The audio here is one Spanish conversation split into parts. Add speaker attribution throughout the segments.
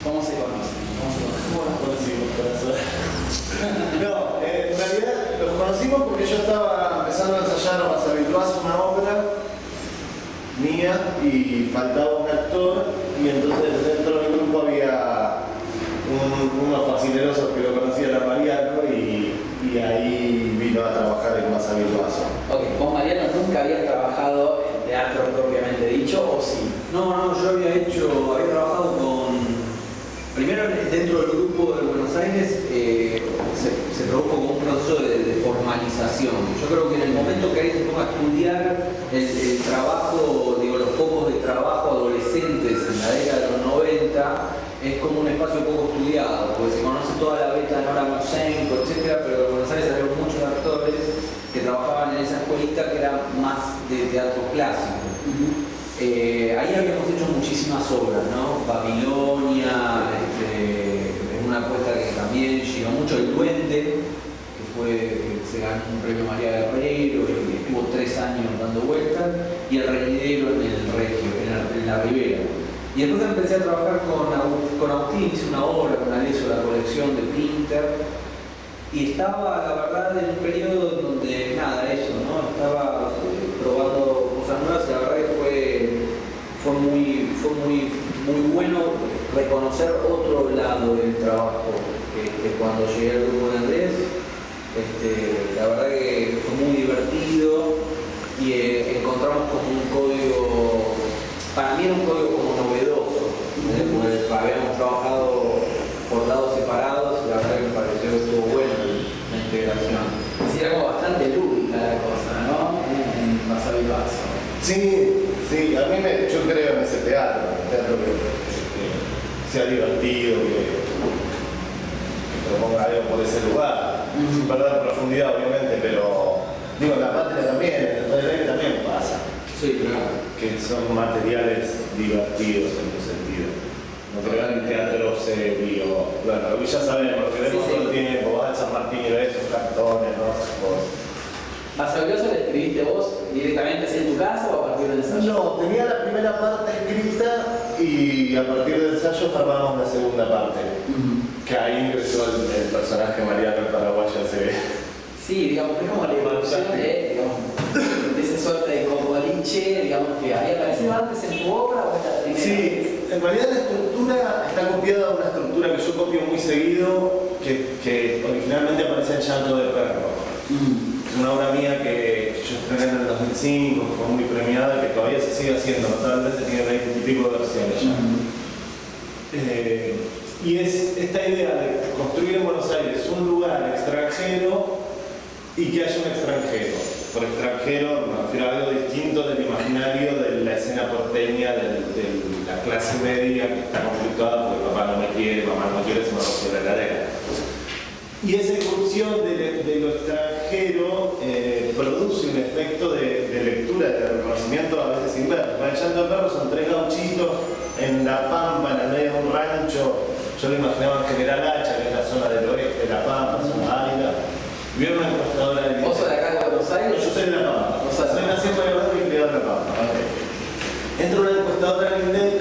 Speaker 1: ¿Cómo se conocen?
Speaker 2: ¿Cómo nos conocimos? No, en realidad los conocimos porque yo estaba empezando a ensayar a Más Habituás, una obra mía, y faltaba un actor, y entonces dentro del grupo había unos fascinerosos que lo conocían a Mariano, y ahí vino a trabajar en Más Habituás.
Speaker 1: Ok, vos Mariano nunca habías trabajado en teatro propiamente dicho, ¿o sí?
Speaker 3: No, yo había trabajado primero dentro del grupo de Buenos Aires, se produjo como un proceso de formalización. Yo creo que en el momento que alguien se ponga a estudiar el trabajo, digo, los focos de trabajo adolescentes en la década de los 90, es como un espacio poco estudiado, porque se conoce toda la beta de Nora Mosenko, etc., pero en Buenos Aires había muchos actores que trabajaban en esa escuelita que era más de teatro clásico. Ahí habíamos hecho muchísimas obras, ¿no? Babilonia, una apuesta que también llegó mucho, El Duende, que se ganó un premio María Guerrero y estuvo 3 años dando vueltas, y El Reñidero en el Regio, en la Ribera. Y después empecé a trabajar con Agustín, hice una obra con Aleso, la colección de Pinter, y estaba, la verdad, en un periodo donde nada, eso, ¿no? Estaba probando cosas nuevas, y la verdad que fue muy bueno reconocer otro lado del trabajo que cuando llegué al grupo de Andrés, la verdad que fue muy divertido, y encontramos como un código, para mí era un código como novedoso, porque habíamos trabajado por lados separados, y la verdad que me pareció que estuvo bueno la integración.
Speaker 1: Sí, era como bastante lúdica la cosa, ¿no? En Más Habituás.
Speaker 2: Sí, yo creo en ese teatro que sea divertido, que proponga algo por ese lugar, sin perder profundidad obviamente, pero digo, en la patria también, en el RD también pasa.
Speaker 3: Sí, claro.
Speaker 2: Que son materiales divertidos en un sentido. No creo en teatro serio. Bueno, ya sabemos, lo que vemos todo el tiempo, vas al San Martín y ves esos cartones, ¿no? Esas cosas.
Speaker 1: ¿Más Habituás lo escribiste vos directamente así en tu casa o a partir del ensayo?
Speaker 2: No, tenía la primera parte escrita y a partir del ensayo armamos la segunda parte. Que ahí ingresó el personaje Mariano, el paraguayo,
Speaker 1: Sí, digamos, es como la evolución de esa suerte de comoliche, digamos, que había aparecido antes en tu obra o esta primera.
Speaker 2: Sí, en realidad la estructura está copiada de una estructura que yo copio muy seguido, que originalmente aparece en Llanto de Perro. Es una obra mía que yo estrené en el 2005, que fue muy premiada, que todavía se sigue haciendo, notablemente tiene 20 y pico de versiones ya. Y es esta idea de construir en Buenos Aires un lugar extranjero y que haya un extranjero. Por extranjero me refiero a algo distinto del imaginario de la escena porteña, de la clase media que está conflictuada porque papá no me quiere, mamá no quiere, se me rompió la heladera. Y esa irrupción de lo extranjero produce un efecto de lectura, de reconocimiento a veces inverso. En Llanto de Perro son 3 gauchitos en La Pampa, en el medio de un rancho. Yo lo imaginaba en General Hacha, que es la zona del oeste de La Pampa, zona árida. Vieron una encuestadora del
Speaker 1: ¿Vos sos de acá de Buenos Aires?
Speaker 2: Yo soy de La Pampa. O sea, soy nacido en Buenos Aires y criado en La Pampa. Entro una encuestadora del INDEC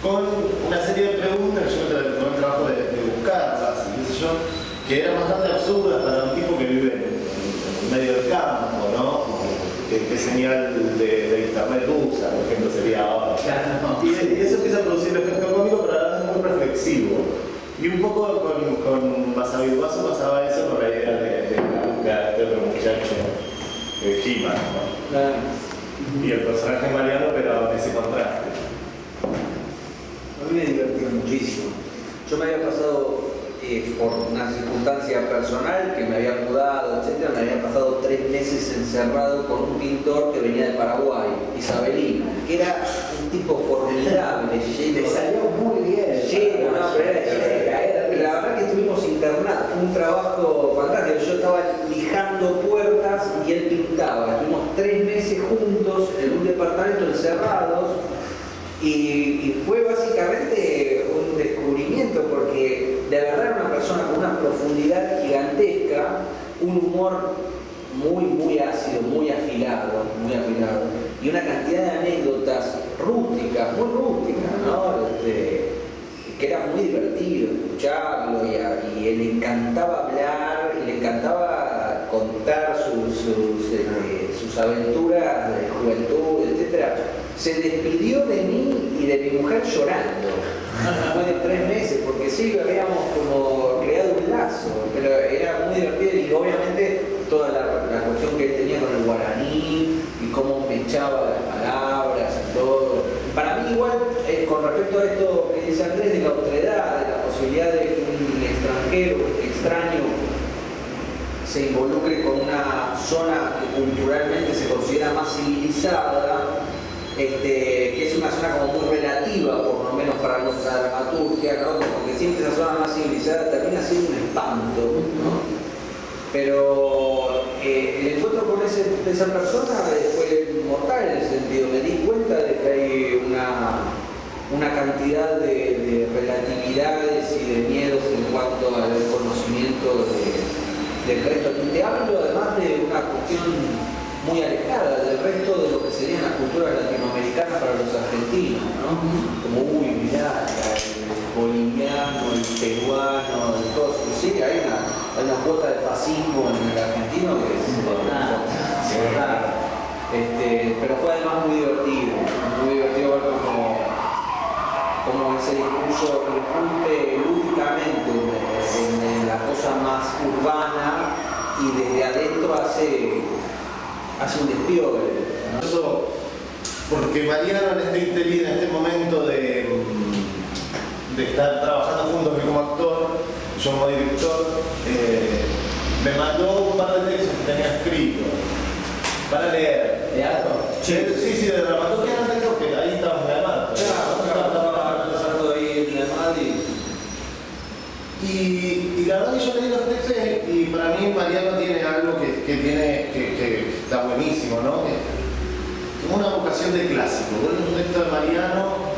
Speaker 2: con una serie de preguntas que yo me tomé el trabajo de buscarlas, y qué sé yo, que eran bastante absurdas para un tipo que vive en medio del campo, ¿no? ¿Qué señal de internet usa, por ejemplo, sería ahora?
Speaker 1: Claro.
Speaker 2: Y eso empieza a producir efecto cómico, pero a la vez es muy reflexivo. Y un poco con Más Habituás pasaba eso con la idea de la búsqueda de este otro muchacho, He-Man, ¿no?
Speaker 1: Claro.
Speaker 2: Y el personaje Mariano, pero ese contraste.
Speaker 3: A mí me divertió muchísimo. Yo me había pasado, por una circunstancia personal, que me había mudado, etc., me había pasado 3 meses encerrado con un pintor que venía de Paraguay, Isabelino, que era un tipo formidable, lleno.
Speaker 1: Te salió muy bien.
Speaker 3: Lleno, no, pero la verdad que estuvimos internados, fue un trabajo fantástico. Yo estaba lijando puertas y él pintaba. Estuvimos 3 meses juntos en un departamento encerrados. Y fue básicamente un descubrimiento, porque de verdad era una persona con una profundidad gigantesca, un humor muy ácido, muy afilado, y una cantidad de anécdotas rústicas, muy rústicas, ¿no? que era muy divertido escucharlo y le encantaba hablar y le encantaba contar sus aventuras de juventud, etc. Se despidió de mí y de mi mujer llorando después de 3 meses, porque sí, habíamos como creado un lazo, pero era muy divertido y obviamente toda la cuestión que él tenía con el guaraní y cómo me echaba las palabras y todo. Para mí igual, con respecto a esto que dice Andrés de la otredad, de la posibilidad de que un extranjero, un extraño, se involucre con una zona que culturalmente se considera más civilizada, que es una zona como muy relativa, por lo menos para nuestra dramaturgia, ¿no? Porque siempre esa zona más civilizada termina siendo un espanto, ¿no? Pero el encuentro con esa persona fue mortal en el sentido, me di cuenta de que hay una cantidad de relatividades y de miedos en cuanto al conocimiento del resto. Y te hablo además de una cuestión muy alejada del resto de lo que serían las culturas latinoamericanas para los argentinos, ¿no? Como, mirá, el boliviano, el peruano, el coso. Sí, hay una cuota de fascismo en el argentino que es verdad. Pero fue además muy divertido ver cómo ese discurso irrumpe lúdicamente en la cosa más urbana y desde adentro hace un despido, ¿no?
Speaker 2: Eso, porque Mariano en este momento de estar trabajando juntos como actor, yo como director, me mandó un par de textos que tenía escritos para leer.
Speaker 1: ¿Teatro?
Speaker 2: Sí, de dramaturgia eran textos que ahí estabas en la mano.
Speaker 3: Estaba empezando ahí en la mano
Speaker 2: y la verdad que yo leí los textos y para mí Mariano tiene algo que está buenísimo, ¿no? Como una vocación de clásico. Vos lees un texto de Mariano,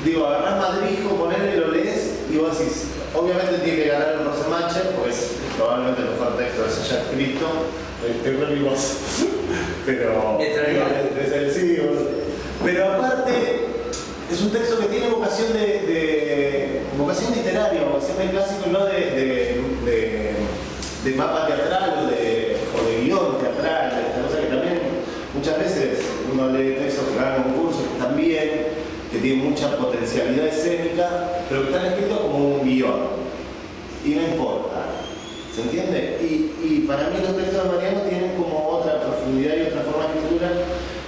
Speaker 2: digo, agarrás Madrijo, ponele, lo lees y vos decís, obviamente tiene que ganar el Rosemacher, pues probablemente el mejor texto que se haya escrito, pero aparte es un texto que tiene vocación vocación literaria, vocación de clásico, no de mapa teatral o de guión teatral, esta cosa que también muchas veces uno lee textos que ganan concursos que tienen mucha potencialidad escénica, pero que están escritos como un guión y no importa, ¿se entiende? Y para mí los textos de Mariano tienen como otra profundidad y otra forma de escritura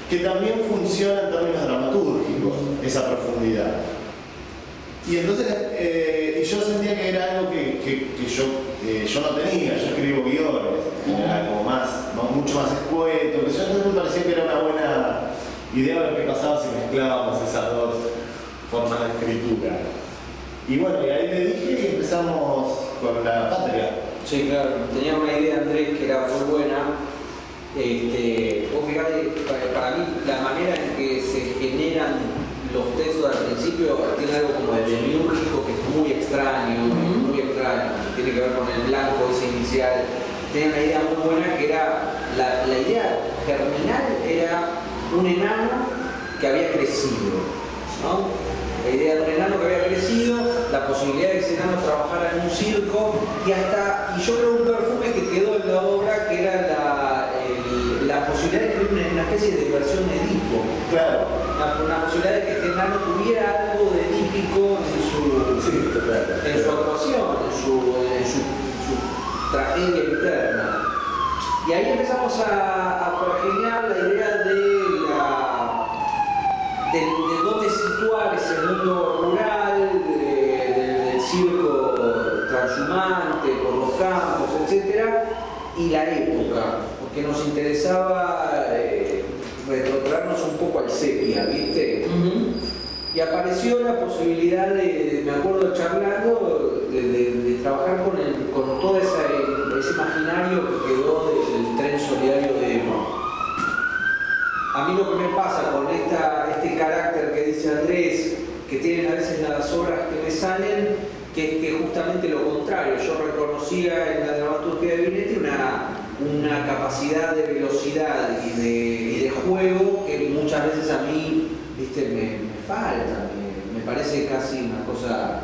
Speaker 2: que también funciona en términos dramatúrgicos, esa profundidad. Y entonces yo sentía que era algo que yo no tenía. Yo escribo guiones, algo mucho más escueto, entonces me parecía que era una buena idea de lo que pasaba si mezclábamos esas dos formas de escritura. Y bueno, y ahí le dije y empezamos con La Patria.
Speaker 3: Sí, claro, tenía una idea, Andrés, que era muy buena. Vos fijate, para mí la manera en que se generan los textos al principio tiene algo como de demiúrgico que es muy extraño, tiene que ver con el blanco ese inicial. Tenía una idea muy buena que era, la idea germinal era un enano que había crecido, ¿no? La idea de un enano que había crecido, la posibilidad de que ese enano trabajara en un circo y yo creo un perfume que quedó en la obra que era la posibilidad de escribir una especie de versión de Edipo.
Speaker 2: Claro.
Speaker 3: Una posibilidad de que este enano tuviera algo de edípico en su actuación, en su tragedia interna. Y ahí empezamos a pergeñar la idea de dónde situar ese mundo rural, del circo transhumante, por los campos, etc. Y la época, porque nos interesaba retrotraernos un poco al sepia, ¿viste? Y apareció la posibilidad me acuerdo charlando, de trabajar con todo ese imaginario que quedó del tren solidario de Emo. A mí lo que me pasa con este carácter que dice Andrés, que tienen a veces las obras que me salen, que es que justamente lo contrario. Yo reconocía en la dramaturgia de Vinetti una capacidad de velocidad y de juego que muchas veces a mí, viste, me falta. Me parece casi una cosa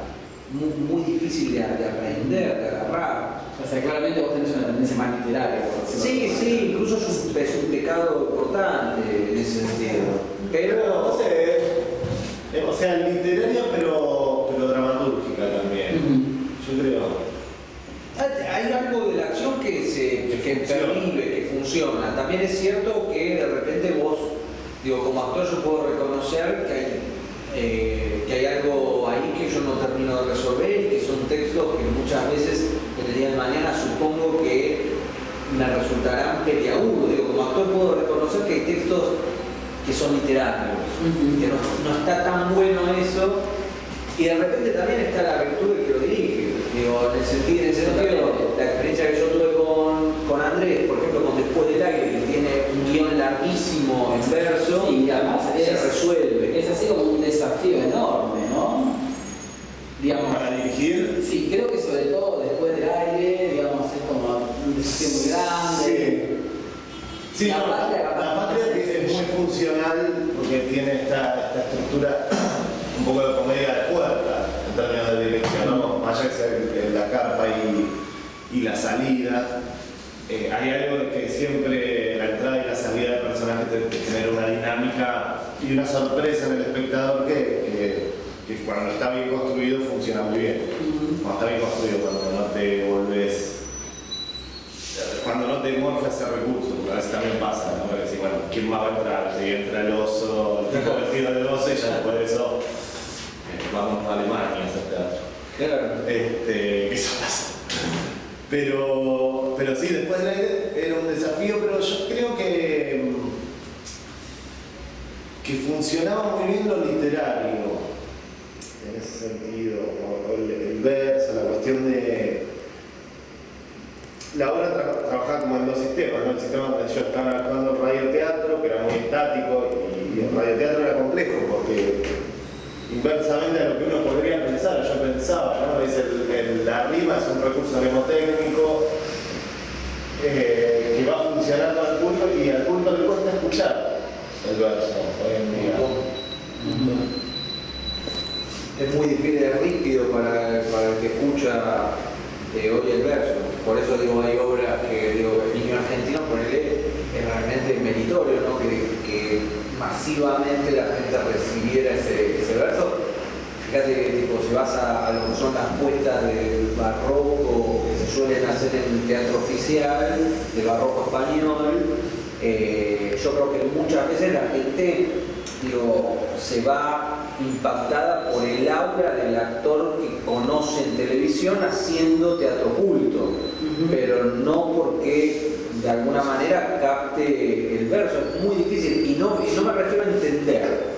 Speaker 3: muy difícil de aprender, de agarrar.
Speaker 1: O sea, claramente vos tenés una tendencia más literaria.
Speaker 3: Sí, incluso es un pecado importante en ese sentido.
Speaker 2: Pero, no sé, o sea, literaria pero dramatúrgica también. Yo creo.
Speaker 3: Hay algo de la acción que pervive, que funciona. También es cierto que de repente vos, digo, como actor yo puedo reconocer que hay algo ahí que yo no termino de resolver y que son textos que muchas veces en el día de mañana supongo que me resultarán peliagudos. Digo, como actor puedo reconocer que hay textos que son literarios, que no está tan bueno eso, y de repente también está la virtud del que lo dirige. Digo, en el sentido, la experiencia que yo tuve con Andrés, por ejemplo, con Después del Aire, que tiene un guión larguísimo en verso,
Speaker 1: y además
Speaker 3: se resuelve.
Speaker 1: Es así como un desafío enorme, ¿no? Digamos,
Speaker 2: Para dirigir.
Speaker 1: Sí, creo que sobre todo Después del Aire, digamos, es como un desafío muy grande.
Speaker 2: Sí,
Speaker 1: La
Speaker 2: no,
Speaker 1: Patria
Speaker 2: es muy funcional porque tiene esta estructura un poco de comedia de puerta en términos de dirección, ¿no? Más allá que sea la carpa y la salida. Hay algo de que siempre la entrada y la salida del personaje te genera una dinámica y una sorpresa en el espectador que cuando está bien construido funciona muy bien. Cuando está bien construido, cuando no te volvés, cuando no te morfas ese recurso, porque a veces también pasa, ¿no? Porque decís, bueno, ¿quién más va a entrar? Si entra el oso, el tipo vestido de oso y ya después de eso vamos a Alemania a hacer teatro.
Speaker 3: Claro.
Speaker 2: Eso pasa. Pero sí, Después del Aire era un desafío, pero yo creo que funcionaba muy bien lo literario, en ese sentido, o el verso, la cuestión de... La obra trabajaba como en dos sistemas, ¿no? El sistema donde yo estaba actuando radioteatro, que era muy estático, y el radioteatro era complejo, porque inversamente a lo que uno podría pensar, yo pensaba, ¿no? La rima es un recurso mnemotécnico que va funcionando al público y al público le cuesta escuchar el verso hoy en día.
Speaker 3: Es muy difícil, es rígido para el que escucha hoy el verso. Por eso digo, hay obras que digo, el niño argentino, ponele, es realmente meritorio, ¿no? Que masivamente la gente recibiera ese verso. Fíjate que tipo, si vas a lo que son las puestas del barroco que se suelen hacer en el teatro oficial, del barroco español, yo creo que muchas veces la gente se va impactada por el aura del actor que conoce en televisión haciendo teatro culto, pero no porque de alguna manera capte el verso. Es muy difícil y no me refiero a entender.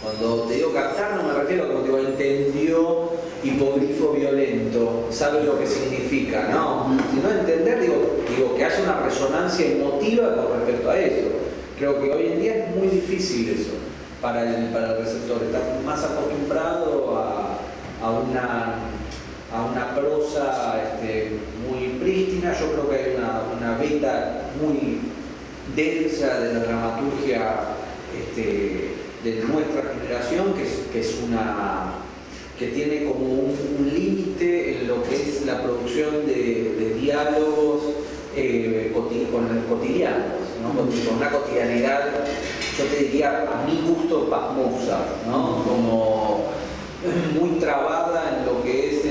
Speaker 3: Cuando te digo captar no me refiero a como te digo, entendió hipogrifo violento, sabe lo que significa, no, sino entender, digo que haya una resonancia emotiva con respecto a eso. Creo que hoy en día es muy difícil eso para el receptor, está más acostumbrado a una prosa muy prístina. Yo creo que hay una beta muy densa de la dramaturgia de nuestra generación, que tiene como un límite en lo que es la producción de diálogos cotidianos, ¿no? Con una cotidianidad, yo te diría, a mi gusto, pasmosa, ¿no? Como muy trabada en lo que es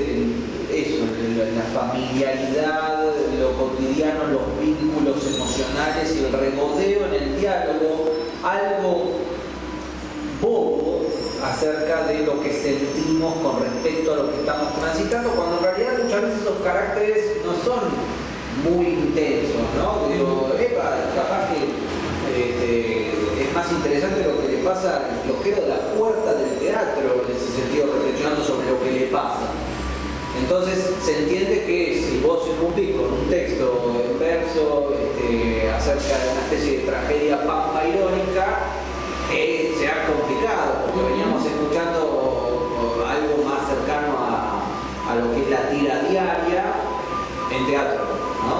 Speaker 3: la familiaridad, lo cotidiano, los vínculos emocionales y el regodeo en el diálogo, algo bobo acerca de lo que sentimos con respecto a lo que estamos transitando, cuando en realidad muchas veces esos caracteres no son muy intensos, ¿no? Digo, capaz que es más interesante lo que le pasa al bloqueo de la puerta del teatro, en ese sentido, reflexionando sobre lo que le pasa. Entonces se entiende que si vos irrumpís con un texto en verso acerca de una especie de tragedia pampa irónica, sea complicado, porque veníamos escuchando algo más cercano a lo que es la tira diaria en teatro, ¿no?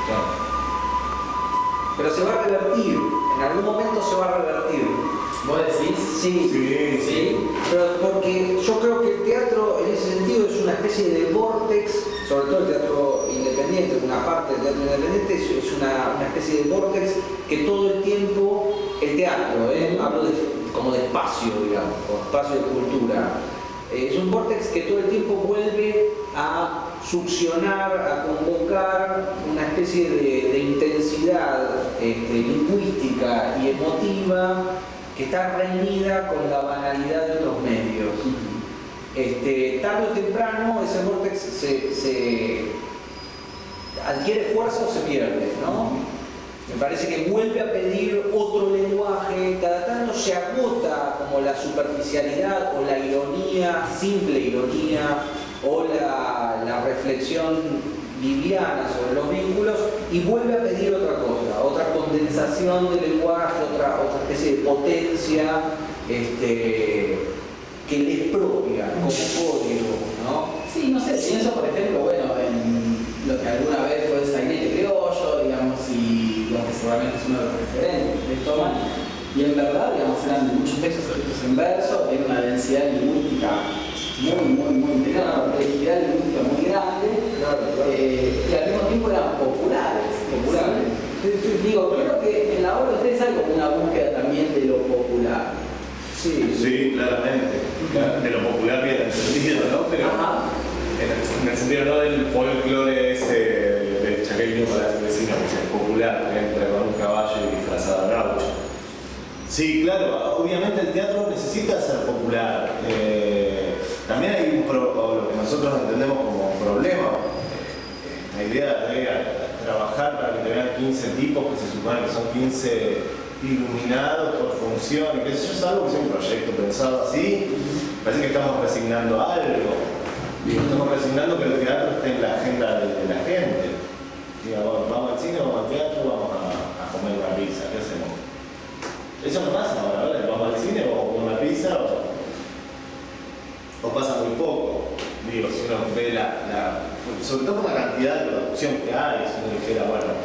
Speaker 3: Claro. Pero se va a revertir, en algún momento se va a revertir.
Speaker 1: ¿Vos decís?
Speaker 3: Sí,
Speaker 2: Sí.
Speaker 3: pero porque yo creo que el teatro en ese sentido es una especie de vórtex, sobre todo el teatro independiente, una parte del teatro independiente es una especie de vórtex que todo el tiempo, el teatro, hablo como de espacio, digamos, o espacio de cultura, es un vórtex que todo el tiempo vuelve a succionar, a convocar una especie de intensidad lingüística y emotiva que está reñida con la banalidad de otros medios. Tarde o temprano ese vórtex se adquiere fuerza o se pierde, ¿no? Me parece que vuelve a pedir otro lenguaje, cada tanto se agota como la superficialidad o la ironía, simple ironía, o la reflexión liviana sobre los vínculos y vuelve a pedir otra cosa, otra condensación del lenguaje, otra especie de potencia que le es propia como código, ¿no?
Speaker 1: Sí, no sé, pienso por ejemplo, bueno, en lo que alguna vez fue el sainete criollo, digamos, y lo que seguramente es uno de los referentes de Thomas, y en verdad, digamos, eran muchos textos escritos en verso, tiene una densidad lingüística muy tenía una complejidad lingüística muy grande, y al mismo tiempo eran populares. Digo, creo que en la obra ustedes hay como una búsqueda también de lo popular.
Speaker 2: Sí, claramente. De lo popular bien entendido, ¿no? Pero en el sentido no del folclore ese del chaqueño para el vecino, que es popular, que entra con un caballo y disfrazado de gaucho. Sí, claro, obviamente el teatro necesita ser popular. También hay lo que nosotros entendemos como problema, la idea de trabajar para que te vean 15 tipos que se supone que son 15 iluminados por función, y qué sé yo, es algo que es un proyecto pensado así. Parece que estamos resignando algo. Estamos resignando que el teatro esté en la agenda de la gente. Digamos, vamos al cine, vamos al teatro, vamos a comer una pizza, ¿qué hacemos? Eso no pasa ahora, ¿vale? Vamos al cine, vamos a comer una pizza o pasa muy poco. Digo, si uno ve sobre todo por la cantidad de producción que hay, si uno dijera, bueno,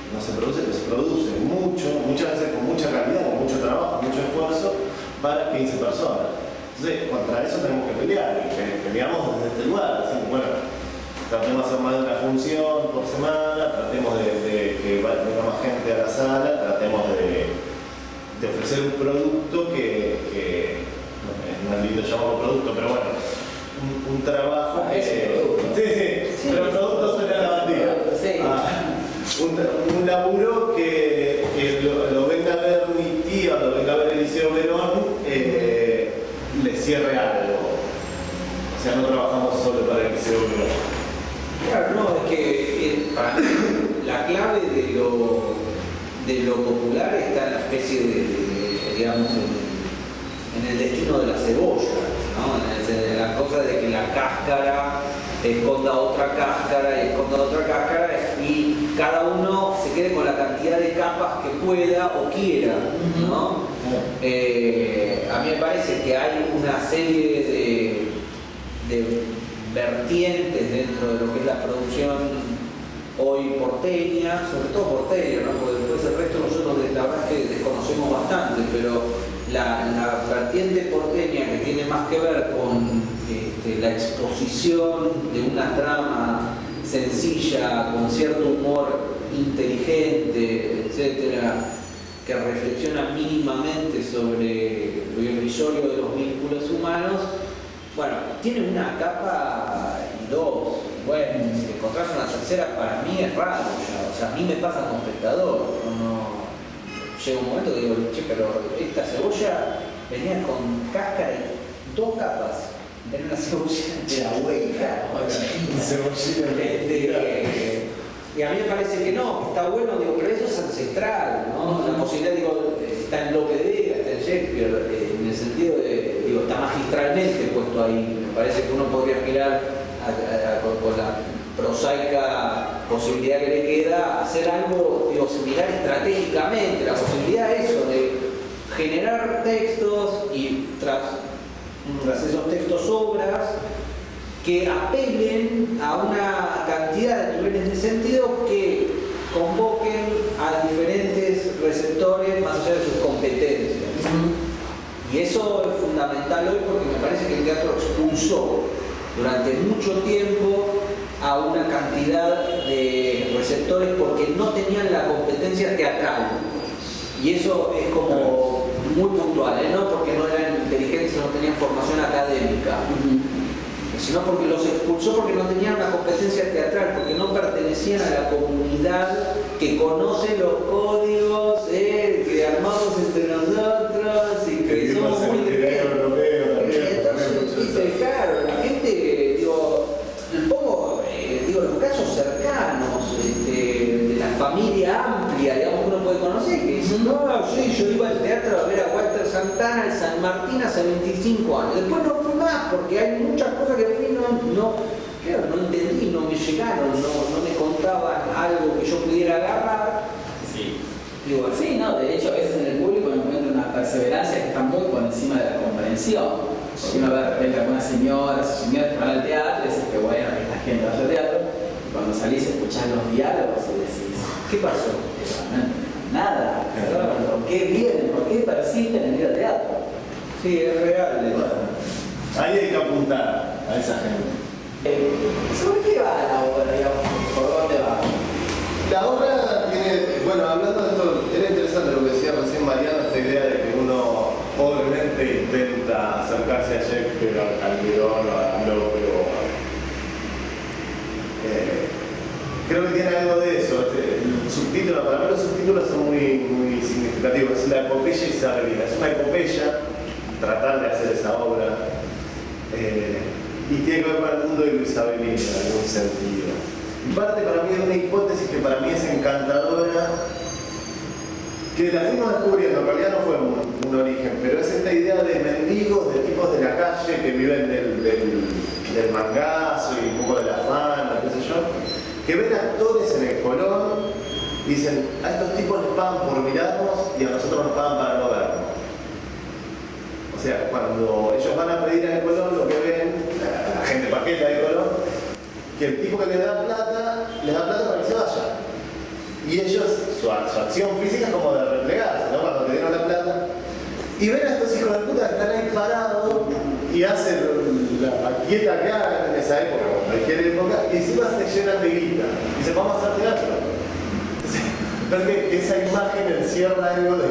Speaker 2: no se produce, pero se produce mucho, muchas veces con mucha calidad, con mucho trabajo, mucho esfuerzo, para 15 personas. Entonces, contra eso tenemos que pelear, y peleamos desde este lugar, así que bueno, tratemos de hacer más de una función por semana, tratemos de que venga más gente a la sala, tratemos de ofrecer un producto que no es lindo llamarlo producto, pero bueno, un trabajo sí, pero producto suena a la bandera. Un laburo que lo venga a ver mi tía, lo venga a ver Eliseo Verón, le cierre algo. O sea, no trabajamos solo para Eliseo Verón.
Speaker 3: Claro, no, es que para mí la clave de lo popular está en la especie digamos, en el destino de la cebolla, ¿no? En la cosa de que la cáscara esconda otra cáscara y esconda otra cáscara y cada uno se quede con la cantidad de capas que pueda o quiera, ¿no? A mí me parece que hay una serie de vertientes dentro de lo que es la producción hoy porteña, sobre todo porteña, ¿no? Porque después el resto nosotros la verdad es que desconocemos bastante, pero la vertiente porteña que tiene más que ver con la exposición de una trama sencilla, con cierto humor inteligente, etcétera, que reflexiona mínimamente sobre lo irrisorio de los vínculos humanos, bueno, tiene una capa y dos. Bueno, si encontrás una tercera, para mí es raro ya. O sea, a mí me pasa como espectador. Llega un momento que digo, che, pero esta cebolla venía con cáscara y dos capas. Era una cebolla de la hueca. Y a mí me parece que no, que está bueno, digo, pero eso es ancestral, ¿no? La posibilidad, digo, está en Lope de Vega, está en Shakespeare, en el sentido de, digo, está magistralmente puesto ahí. Me parece que uno podría aspirar con la prosaica posibilidad que le queda, hacer algo, digo, similar estratégicamente, la posibilidad de eso, de generar textos y tras esos textos obras que apelen a una cantidad de niveles de sentido que convoquen a diferentes receptores más allá de sus competencias. Y eso es fundamental hoy porque me parece que el teatro expulsó durante mucho tiempo a una cantidad de receptores porque no tenían la competencia teatral. Y eso es como muy puntual, no porque no eran inteligentes, no tenían formación académica, sino porque los expulsó porque no tenían una competencia teatral, porque no pertenecían a la comunidad que conoce los códigos que armamos entre nosotros y que somos muy entonces, claro, la gente, los casos cercanos de la familia amplia, digamos, que uno puede conocer, que dicen, no, sí, yo iba al teatro a ver a Walter Santana en San Martín hace 25 años. Después no fui más, porque hay muchas cosas que fui no entendí, no me llegaron, no me contaban algo que yo pudiera agarrar.
Speaker 1: Sí.
Speaker 3: Y bueno,
Speaker 1: Sí, no, de hecho a veces en el público uno encuentra una perseverancia que está muy por encima de la comprensión. Porque uno ve de repente a algunas señoras o señores que van al teatro y dices que bueno, que esta gente vaya al teatro. Y cuando salís escuchás los diálogos y decís,
Speaker 3: ¿qué pasó?
Speaker 1: no entienden nada. ¿Por qué vienen? ¿Por qué persisten en ir al teatro?
Speaker 3: Sí, es real.
Speaker 2: Ahí hay que apuntar a esa gente.
Speaker 1: ¿Sobre qué va la obra, digamos? ¿Por dónde va?
Speaker 2: La obra tiene, bueno, hablando de esto, era interesante lo que decía recién Mariano, esta idea de que uno pobremente intenta acercarse a Shakespeare, a Calderón, a Lope creo que tiene algo de eso. El subtítulo, para mí los subtítulos son muy significativos. Es la epopeya isabelina, es una epopeya tratar de hacer esa obra y tiene que ver con el mundo de lo isabelino en algún sentido. Y parte para mí de una hipótesis que para mí es encantadora, que la fuimos descubriendo, en realidad no fue un origen, pero es esta idea de mendigos, de tipos de la calle que viven del mangazo y un poco de la fama, qué sé yo, que ven actores en el Colón y dicen, a estos tipos les pagan por mirarnos y a nosotros nos pagan para no vernos. O sea, cuando ellos van a pedir en el Colón, lo que ven, la gente paqueta de Colón, que el tipo que les da plata para que se vaya. Y ellos, su acción física es como de replegarse, ¿no? Cuando te dieron la plata. Y ven a estos hijos de puta que están ahí parados y hacen la quieta que hagan en esa época, en cualquier época, y encima se llenan de guita. Y dicen, vamos a hacer teatro. Entonces, que esa imagen encierra algo de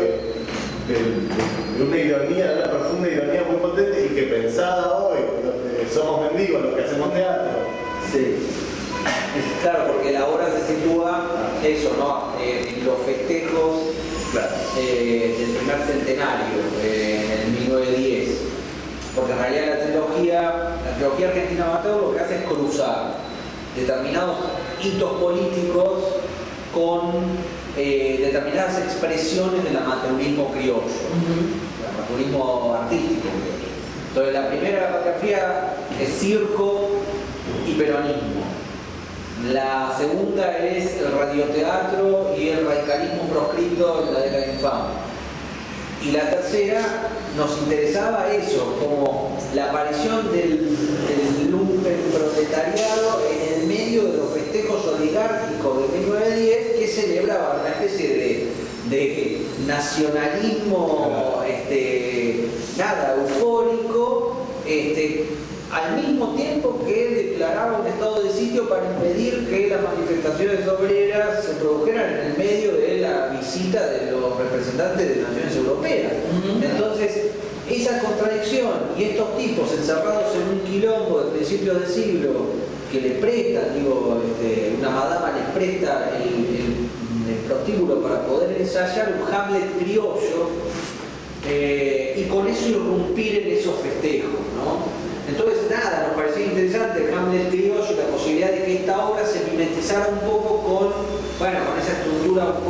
Speaker 2: una ironía, de una profunda ironía muy potente y que pensada hoy, donde somos mendigos los que hacemos teatro.
Speaker 3: Sí. Claro, porque la obra se sitúa eso, ¿no? En los festejos del primer centenario, en 1910. Porque en realidad la trilogía argentina amateur lo que hace es cruzar determinados hitos políticos con determinadas expresiones del amateurismo criollo, el amateurismo artístico criollo. Entonces la primera fotografía es circo y peronismo. La segunda es el radioteatro y el radicalismo proscrito en la década infame. Y la tercera nos interesaba eso, como la aparición del lumpen proletariado en el medio de los festejos oligárquicos de 1910 que celebraban una especie de nacionalismo eufórico, al mismo tiempo que declaraba un estado de sitio para impedir que las manifestaciones obreras se produjeran en el medio de la visita de los representantes de naciones europeas. Entonces, esa contradicción y estos tipos encerrados en un quilombo de principios del siglo que le prestan, una madama les presta el prostíbulo para poder ensayar un Hamlet criollo y con eso irrumpir en esos festejos, ¿no? Entonces, nada, nos parecía interesante el Hamlet criollo y la posibilidad de que esta obra se mimetizara un poco con esa estructura un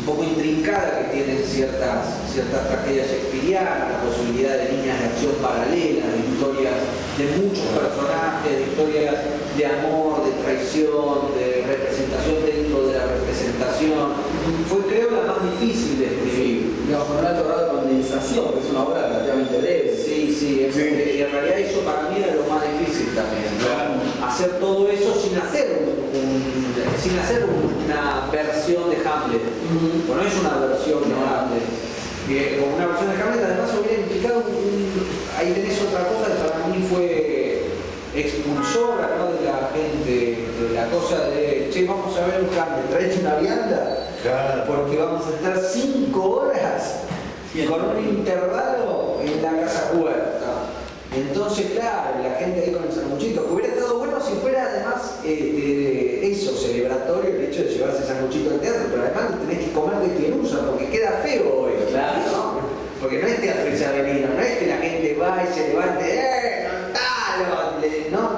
Speaker 3: poco intrincada que tienen ciertas tragedias shakespearianas, la posibilidad de líneas de acción paralelas, de historias de muchos personajes, de historias de amor, de traición, de representación dentro de la representación. Fue, creo, la más difícil de escribir.
Speaker 1: Digamos, con un alto grado de condensación, que es una obra relativamente breve.
Speaker 3: Sí, y en realidad eso para mí era lo más difícil también, ¿no?
Speaker 2: Claro.
Speaker 3: Hacer todo eso sin hacer una versión de Hamlet. Bueno, es una versión de Hamlet. como una versión de Hamlet, además hubiera implicado ahí tenés otra cosa que para mí fue expulsora, ¿no? De la gente, de la cosa de, che, vamos a ver un Hamlet, traete una vianda,
Speaker 2: Claro.
Speaker 3: porque vamos a estar 5 horas con un intervalo en la casa puerta. Entonces, claro, la gente ahí con el sanguchito, que hubiera estado bueno si fuera además eso, celebratorio, el hecho de llevarse sanguchito al teatro, pero además lo tenés que comer de Pelusa porque queda feo hoy,
Speaker 1: Claro.
Speaker 3: ¿no? Porque no es teatro isabelino, no es que la gente va y se levante,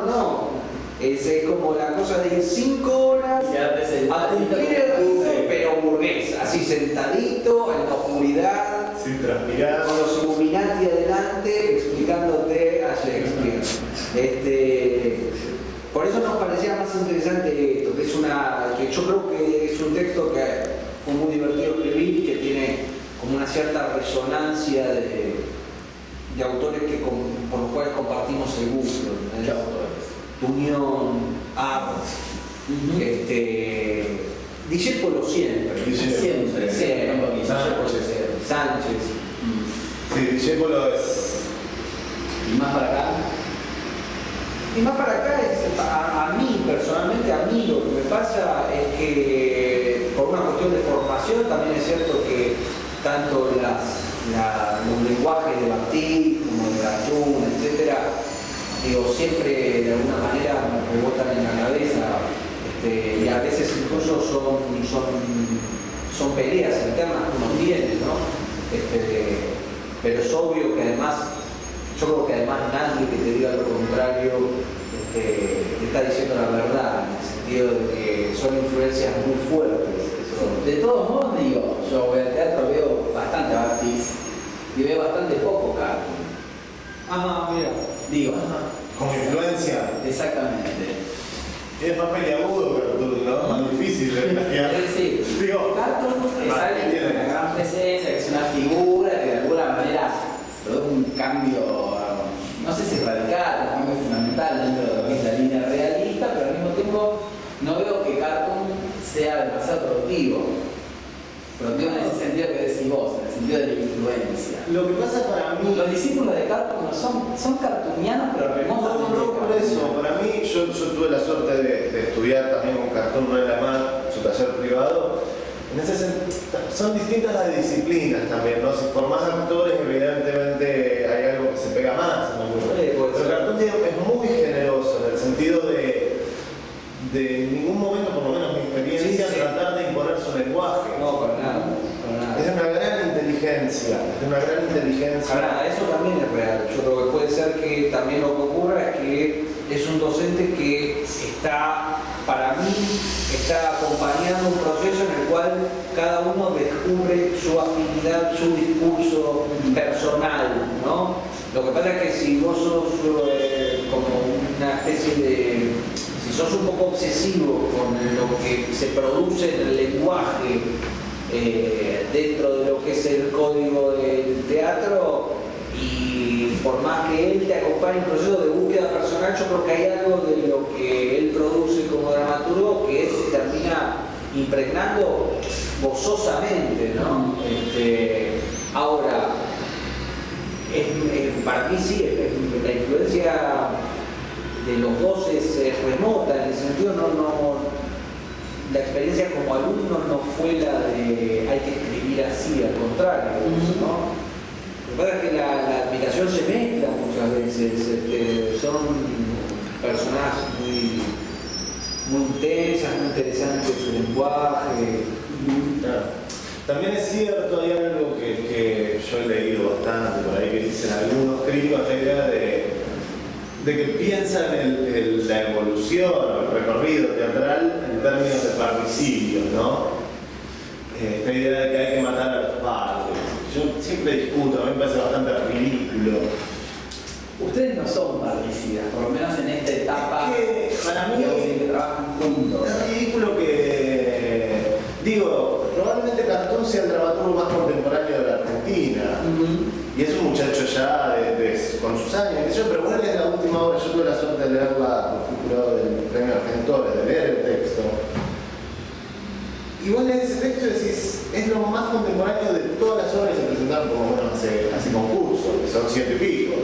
Speaker 3: no. Es como la cosa de ir 5 horas
Speaker 1: Quedarte
Speaker 3: a
Speaker 1: sentadito
Speaker 3: cumplir el
Speaker 1: como
Speaker 3: rito,
Speaker 1: sí.
Speaker 3: pero burgués, así sentadito, en la oscuridad,
Speaker 2: Sin transpirar.
Speaker 3: con los Illuminati adelante explicándote a Shakespeare. Por eso nos parecía más interesante esto, que yo creo que es un texto que fue muy divertido escribir y que tiene como una cierta resonancia de autores por los cuales compartimos el gusto.
Speaker 1: ¿Qué autores?
Speaker 3: Unión, Art, Discépolo siempre.
Speaker 1: Siempre,
Speaker 3: Siempre. Sánchez.
Speaker 2: Sí, Discépolo es.
Speaker 1: Y más para acá.
Speaker 3: Y más para acá, a mí, personalmente, a mí lo que me pasa es que por una cuestión de formación también es cierto que tanto los lenguajes de Batik como de Gatún, etcétera, siempre de alguna manera me rebotan en la cabeza y a veces incluso son peleas internas que uno tiene, ¿no? Pero es obvio que además, yo creo que además nadie que te diga lo contrario te está diciendo la verdad, en el sentido de que son influencias muy fuertes.
Speaker 1: De todos modos, digo, yo voy al teatro, veo bastante Batis y veo bastante poco Cartoon.
Speaker 3: Mira.
Speaker 1: Digo,
Speaker 2: Como influencia.
Speaker 1: exactamente.
Speaker 2: Es más peliagudo, pero tú, ¿no? Más difícil de plagiar.
Speaker 1: Sí,
Speaker 2: Digo,
Speaker 1: Cartoon es alguien que tiene una gran presencia, que es una figura que de alguna manera produce un cambio, no sé si radical, un cambio fundamental dentro de lo que es la línea realista, pero al mismo tiempo no veo que Cartoon sea demasiado productivo. Productivo en ese sentido que decís vos, en el sentido de la influencia.
Speaker 2: lo que pasa para mí.
Speaker 1: Los discípulos de Cartoon no son cartunianos, pero remotamente.
Speaker 2: No, por eso. Para mí, yo tuve la suerte de estudiar también con Cartoon no era más, su taller privado. En ese son distintas las disciplinas también, ¿no? Si formás actores, evidentemente hay algo que se pega más. ¿No? Pero Cartoon es muy generoso en el sentido de en ningún momento, por lo menos mi experiencia,
Speaker 3: Sí.
Speaker 2: tratar de imponer su lenguaje.
Speaker 3: No, para nada.
Speaker 2: Es de una gran inteligencia,
Speaker 3: Para nada, eso también es real. Yo creo que puede ser que también lo que ocurra es que es un docente que para mí, está acompañando un proceso en el cual cada uno descubre su afinidad, su discurso personal, ¿no? Lo que pasa es que si vos sos como una especie de... Si sos un poco obsesivo con lo que se produce en el lenguaje dentro de lo que es el código del teatro, y por más que él te acompañe en un proceso de búsqueda personal, yo creo que hay algo de lo que él produce como dramaturgo que se termina impregnando gozosamente, ¿no? Ahora, para mí sí, la influencia de los dos es remota, en el sentido la experiencia como alumno no fue la de hay que escribir así, al contrario, ¿no? Lo que pasa es que la admiración se mezcla muchas veces, son personajes muy intensas, muy interesantes su lenguaje.
Speaker 2: Claro. También es cierto, hay algo que yo he leído bastante por ahí, que dicen algunos críticos, esta idea de que piensan en la evolución o el recorrido teatral en términos de parricidios, ¿no? Esta idea de que hay que matar a los padres. Yo siempre discuto, a mí me parece bastante ridículo.
Speaker 1: Ustedes no son particidas, por lo menos en esta etapa
Speaker 2: Es que, para mí,
Speaker 1: que trabajan juntos.
Speaker 2: es ridículo que... Digo, probablemente Cartoon sea el dramaturgo más contemporáneo de la Argentina. Y es un muchacho ya con sus años, pero bueno, es la última obra. Yo tuve la suerte de leerla, fui jurado del premio Argentores, de leer el texto. Y vos lees ese texto y decís, es lo más contemporáneo de todas las obras que se presentaron como bueno hace concurso, que son 100 y pico.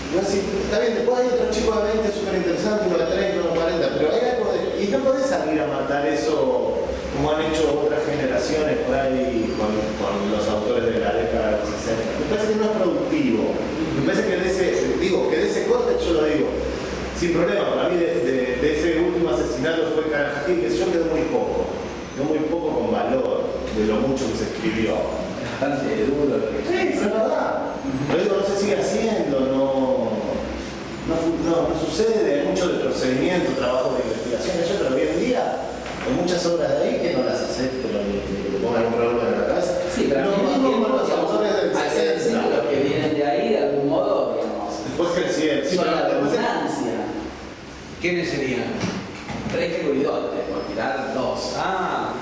Speaker 2: No, sí, está bien, después hay otro chico de 20 súper interesante, uno de 30, uno de 40, pero hay algo de... Y no podés salir a matar eso como han hecho otras generaciones por ahí con los autores de la década del 60. Me parece que no es productivo. Me parece que de ese corte, yo lo digo, sin problema, para mí de ese último asesinato fue Karajají, que yo quedó muy poco con valor de lo mucho que se escribió.
Speaker 1: Bastante duro.
Speaker 2: Sí, es verdad. Pero eso no se sigue haciendo, no sucede, hay mucho de procedimiento, trabajo de investigación, pero hoy en día hay muchas obras de ahí que no las acepto, ni que le pongan un problema en la cabeza.
Speaker 1: Sí, pero
Speaker 2: lo mismo con los autores del 60.
Speaker 1: Los que vienen de ahí, de algún modo, digamos,
Speaker 2: Después crecieron. Sí,
Speaker 1: son la
Speaker 2: después
Speaker 1: redundancia.
Speaker 3: ¿Quiénes serían?
Speaker 1: Tres cuidotes, por tirar dos.
Speaker 3: Ah,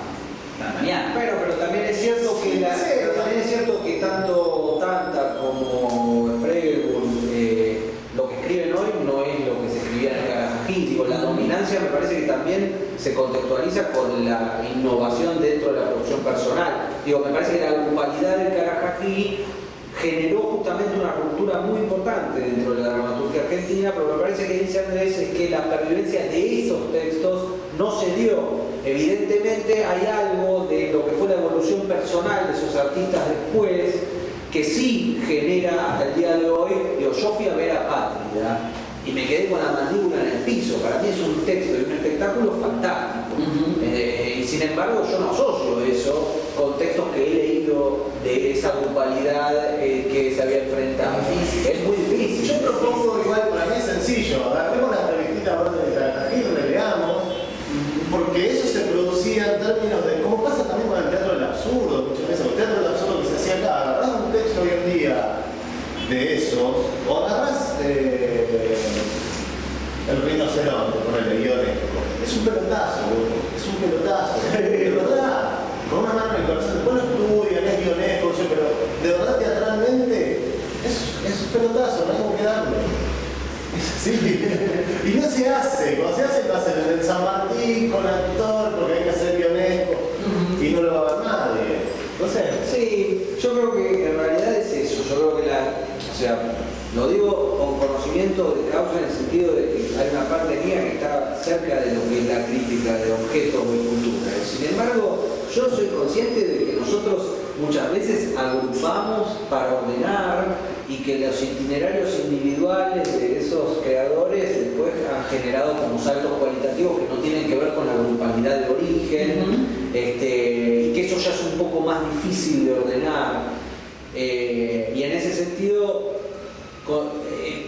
Speaker 1: La mañana.
Speaker 3: bueno, pero también es cierto que tanto Tanta como Spregelburg, lo que escriben hoy no es lo que se escribía en el Karajají. Digo, la dominancia me parece que también se contextualiza con la innovación dentro de la producción personal. Digo, me parece que la grupalidad del Karajají generó justamente una ruptura muy importante dentro de la dramaturgia argentina, pero me parece que dice Andrés es que la pervivencia de esos textos no se dio. Evidentemente hay algo de lo que fue la evolución personal de esos artistas después que sí genera hasta el día de hoy. Digo, yo fui a ver a Pátria y me quedé con la mandíbula en el piso. Para mí es un texto y un espectáculo fantástico. Y sin embargo yo no asocio eso con textos que he leído de esa grupalidad que se había enfrentado. Es muy difícil.
Speaker 2: Yo propongo igual, para mí es sencillo, agarremos la revistita de Karajají y releamos, porque eso se producía en términos de, como pasa también con el teatro del absurdo, muchas veces, el teatro del absurdo que se hacía acá, agarrás un texto hoy en día de esos, o agarrás el rinoceronte, ponele Ionesco, es un pelotazo, es un pelotazo, de verdad, con una mano en el corazón, después lo estudian, es Ionesco, pero de verdad teatralmente es un pelotazo, no hay como que darle. Sí, y no se hace, cuando se hace lo hacen en el San Martín con actor porque hay que hacer Ionesco y no lo va a ver nadie. No sé.
Speaker 3: Sí, yo creo que en realidad es eso. Yo creo que lo digo con conocimiento de causa en el sentido de que hay una parte mía que está cerca de lo que es la crítica de objetos o cultura. Sin embargo, yo soy consciente de que nosotros muchas veces agrupamos para ordenar y que los itinerarios individuales de esos creadores después han generado como saltos cualitativos que no tienen que ver con la grupalidad de origen, y que eso ya es un poco más difícil de ordenar. Y en ese sentido,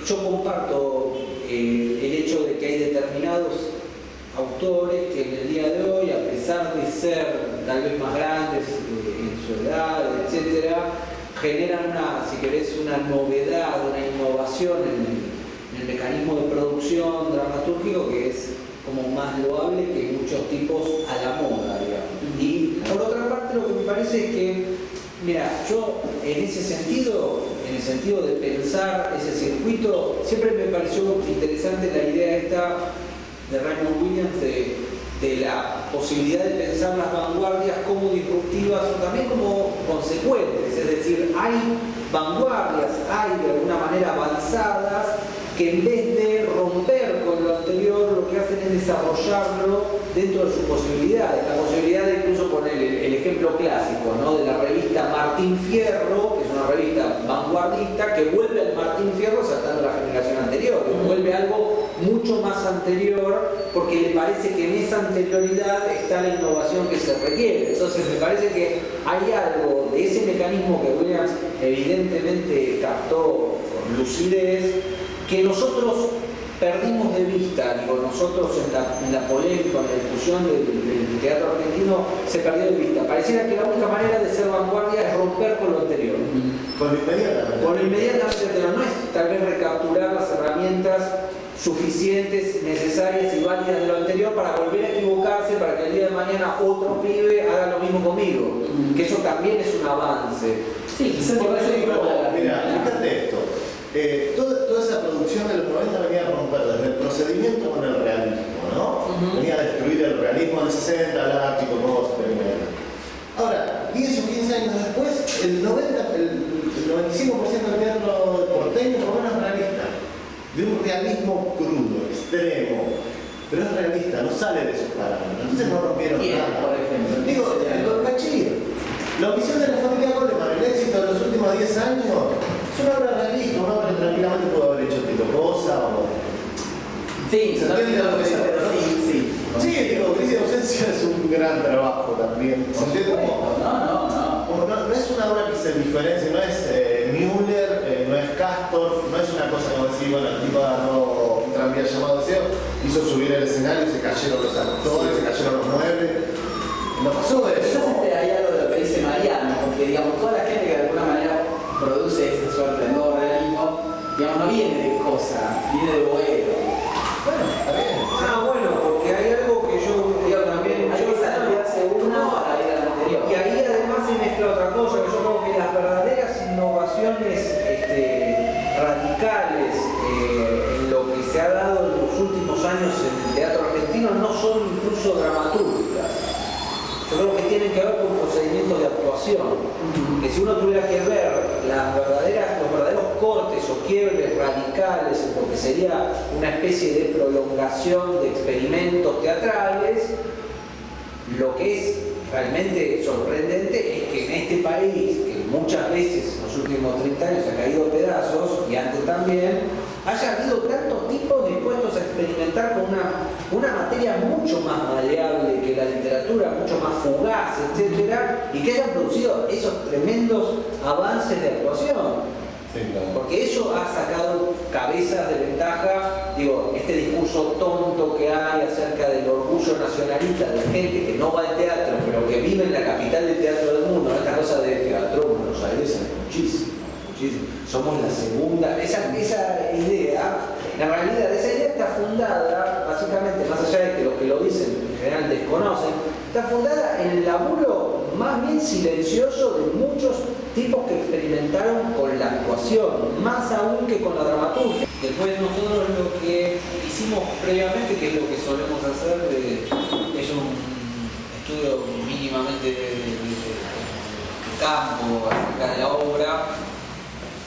Speaker 3: yo comparto el hecho de que hay determinados autores que en el día de hoy, a pesar de ser tal vez más grandes en su edad, etcétera, generan una novedad, una innovación en el mecanismo de producción dramatúrgico que es como más loable que muchos tipos a la moda, digamos. Y por otra parte, lo que me parece es que, mira, yo en ese sentido, en el sentido de pensar ese circuito, siempre me pareció interesante la idea esta de Raymond Williams de la posibilidad de pensar las vanguardias como disruptivas o también como consecuentes, es decir, hay vanguardias, hay de alguna manera avanzadas que en vez de romper con lo anterior lo que hacen es desarrollarlo dentro de sus posibilidades, la posibilidad de incluso poner el ejemplo clásico, ¿no?, de la revista Martín Fierro, que es una revista vanguardista que vuelve al Martín Fierro saltando la generación anterior, que vuelve algo mucho más anterior porque le parece que en esa anterioridad está la innovación que se requiere. Entonces me parece que hay algo de ese mecanismo que Williams evidentemente captó con lucidez que nosotros perdimos de vista. Digo, nosotros en la polémica, en la discusión del teatro argentino se perdió de vista. Pareciera que la única manera de ser vanguardia es romper con lo anterior.
Speaker 2: Con lo inmediatamente.
Speaker 3: Con lo inmediatamente, pero no es tal vez recapturar las herramientas suficientes, necesarias y válidas de lo anterior para volver a equivocarse, para que el día de mañana otro pibe haga lo mismo conmigo. Que eso también es un avance.
Speaker 1: Sí, quizás te parece que
Speaker 2: mira, fíjate esto. Toda esa producción de los 90 venía a romper desde el procedimiento con el realismo, ¿no? Venía a destruir el realismo del 60, láctico, nuevo experimento. Ahora, 10 o 15 años el 95% del teatro porteño por lo menos es realista. De un realismo crudo, extremo. Pero es realista, no sale de sus parámetros. Entonces no rompieron nada.
Speaker 1: Por ejemplo.
Speaker 2: Digo, el Don Cachillo. La audición de la familia Coleman, el éxito de los últimos 10 años, es una obra realista, una obra que tranquilamente pudo haber hecho Tito Cosa o.
Speaker 1: Sí,
Speaker 2: ¿Se
Speaker 1: no
Speaker 2: entiende lo que
Speaker 1: entiendo, pero sí, sí.
Speaker 2: Sí, digo, Cris de Ausencia es un gran trabajo también.
Speaker 1: Por supuesto,
Speaker 2: No es una obra que se diferencie, no es Müller, no es Castor, no es una cosa como decir, bueno, el tipo agarró un tranvía llamado Deseo, hizo subir el escenario, se cayeron los actores, se cayeron los muebles. No pasó eso.
Speaker 1: Quizás hay algo de lo que dice Mariano, porque digamos, toda la gente que de alguna manera produce esa suerte de nuevo realismo, digamos, no viene de cosa, viene de Boedo.
Speaker 2: Bueno, está bien.
Speaker 3: Bueno, porque hay algo que yo digo también.
Speaker 1: Hay que saltearse una para ir a la anterior.
Speaker 3: Y ahí además se mezcla otra cosa, que yo creo que las verdaderas innovaciones radicales en lo que se ha dado en los últimos años en el teatro argentino no son incluso dramatúrgicas. Yo creo que tienen que ver con procedimientos de actuación. Que si uno tuviera que ver los verdaderos cortes o quiebres radicales, porque sería una especie de prolongación de experimentos teatrales, lo que es realmente sorprendente es que en este país, que muchas veces en los últimos 30 años ha caído a pedazos, y antes también, haya habido tantos tipos dispuestos a experimentar con una materia mucho más maleable que la literatura, mucho más fugaz, etcétera, y que hayan producido esos tremendos avances de actuación.
Speaker 2: Sí, claro.
Speaker 3: Porque eso ha sacado cabezas de ventaja, digo, este discurso tonto que hay acerca del orgullo nacionalista de gente que no va al teatro, pero que vive en la capital del teatro del mundo, esta cosa de teatro en Buenos Aires es muchísimo. Somos la segunda, esa idea, la realidad esa idea está fundada, básicamente, más allá de que los que lo dicen en general desconocen, está fundada en el laburo más bien silencioso de muchos tipos que experimentaron con la actuación, más aún que con la dramaturgia. Después nosotros lo que hicimos previamente, que es lo que solemos hacer, es un estudio mínimamente de campo acerca de la obra,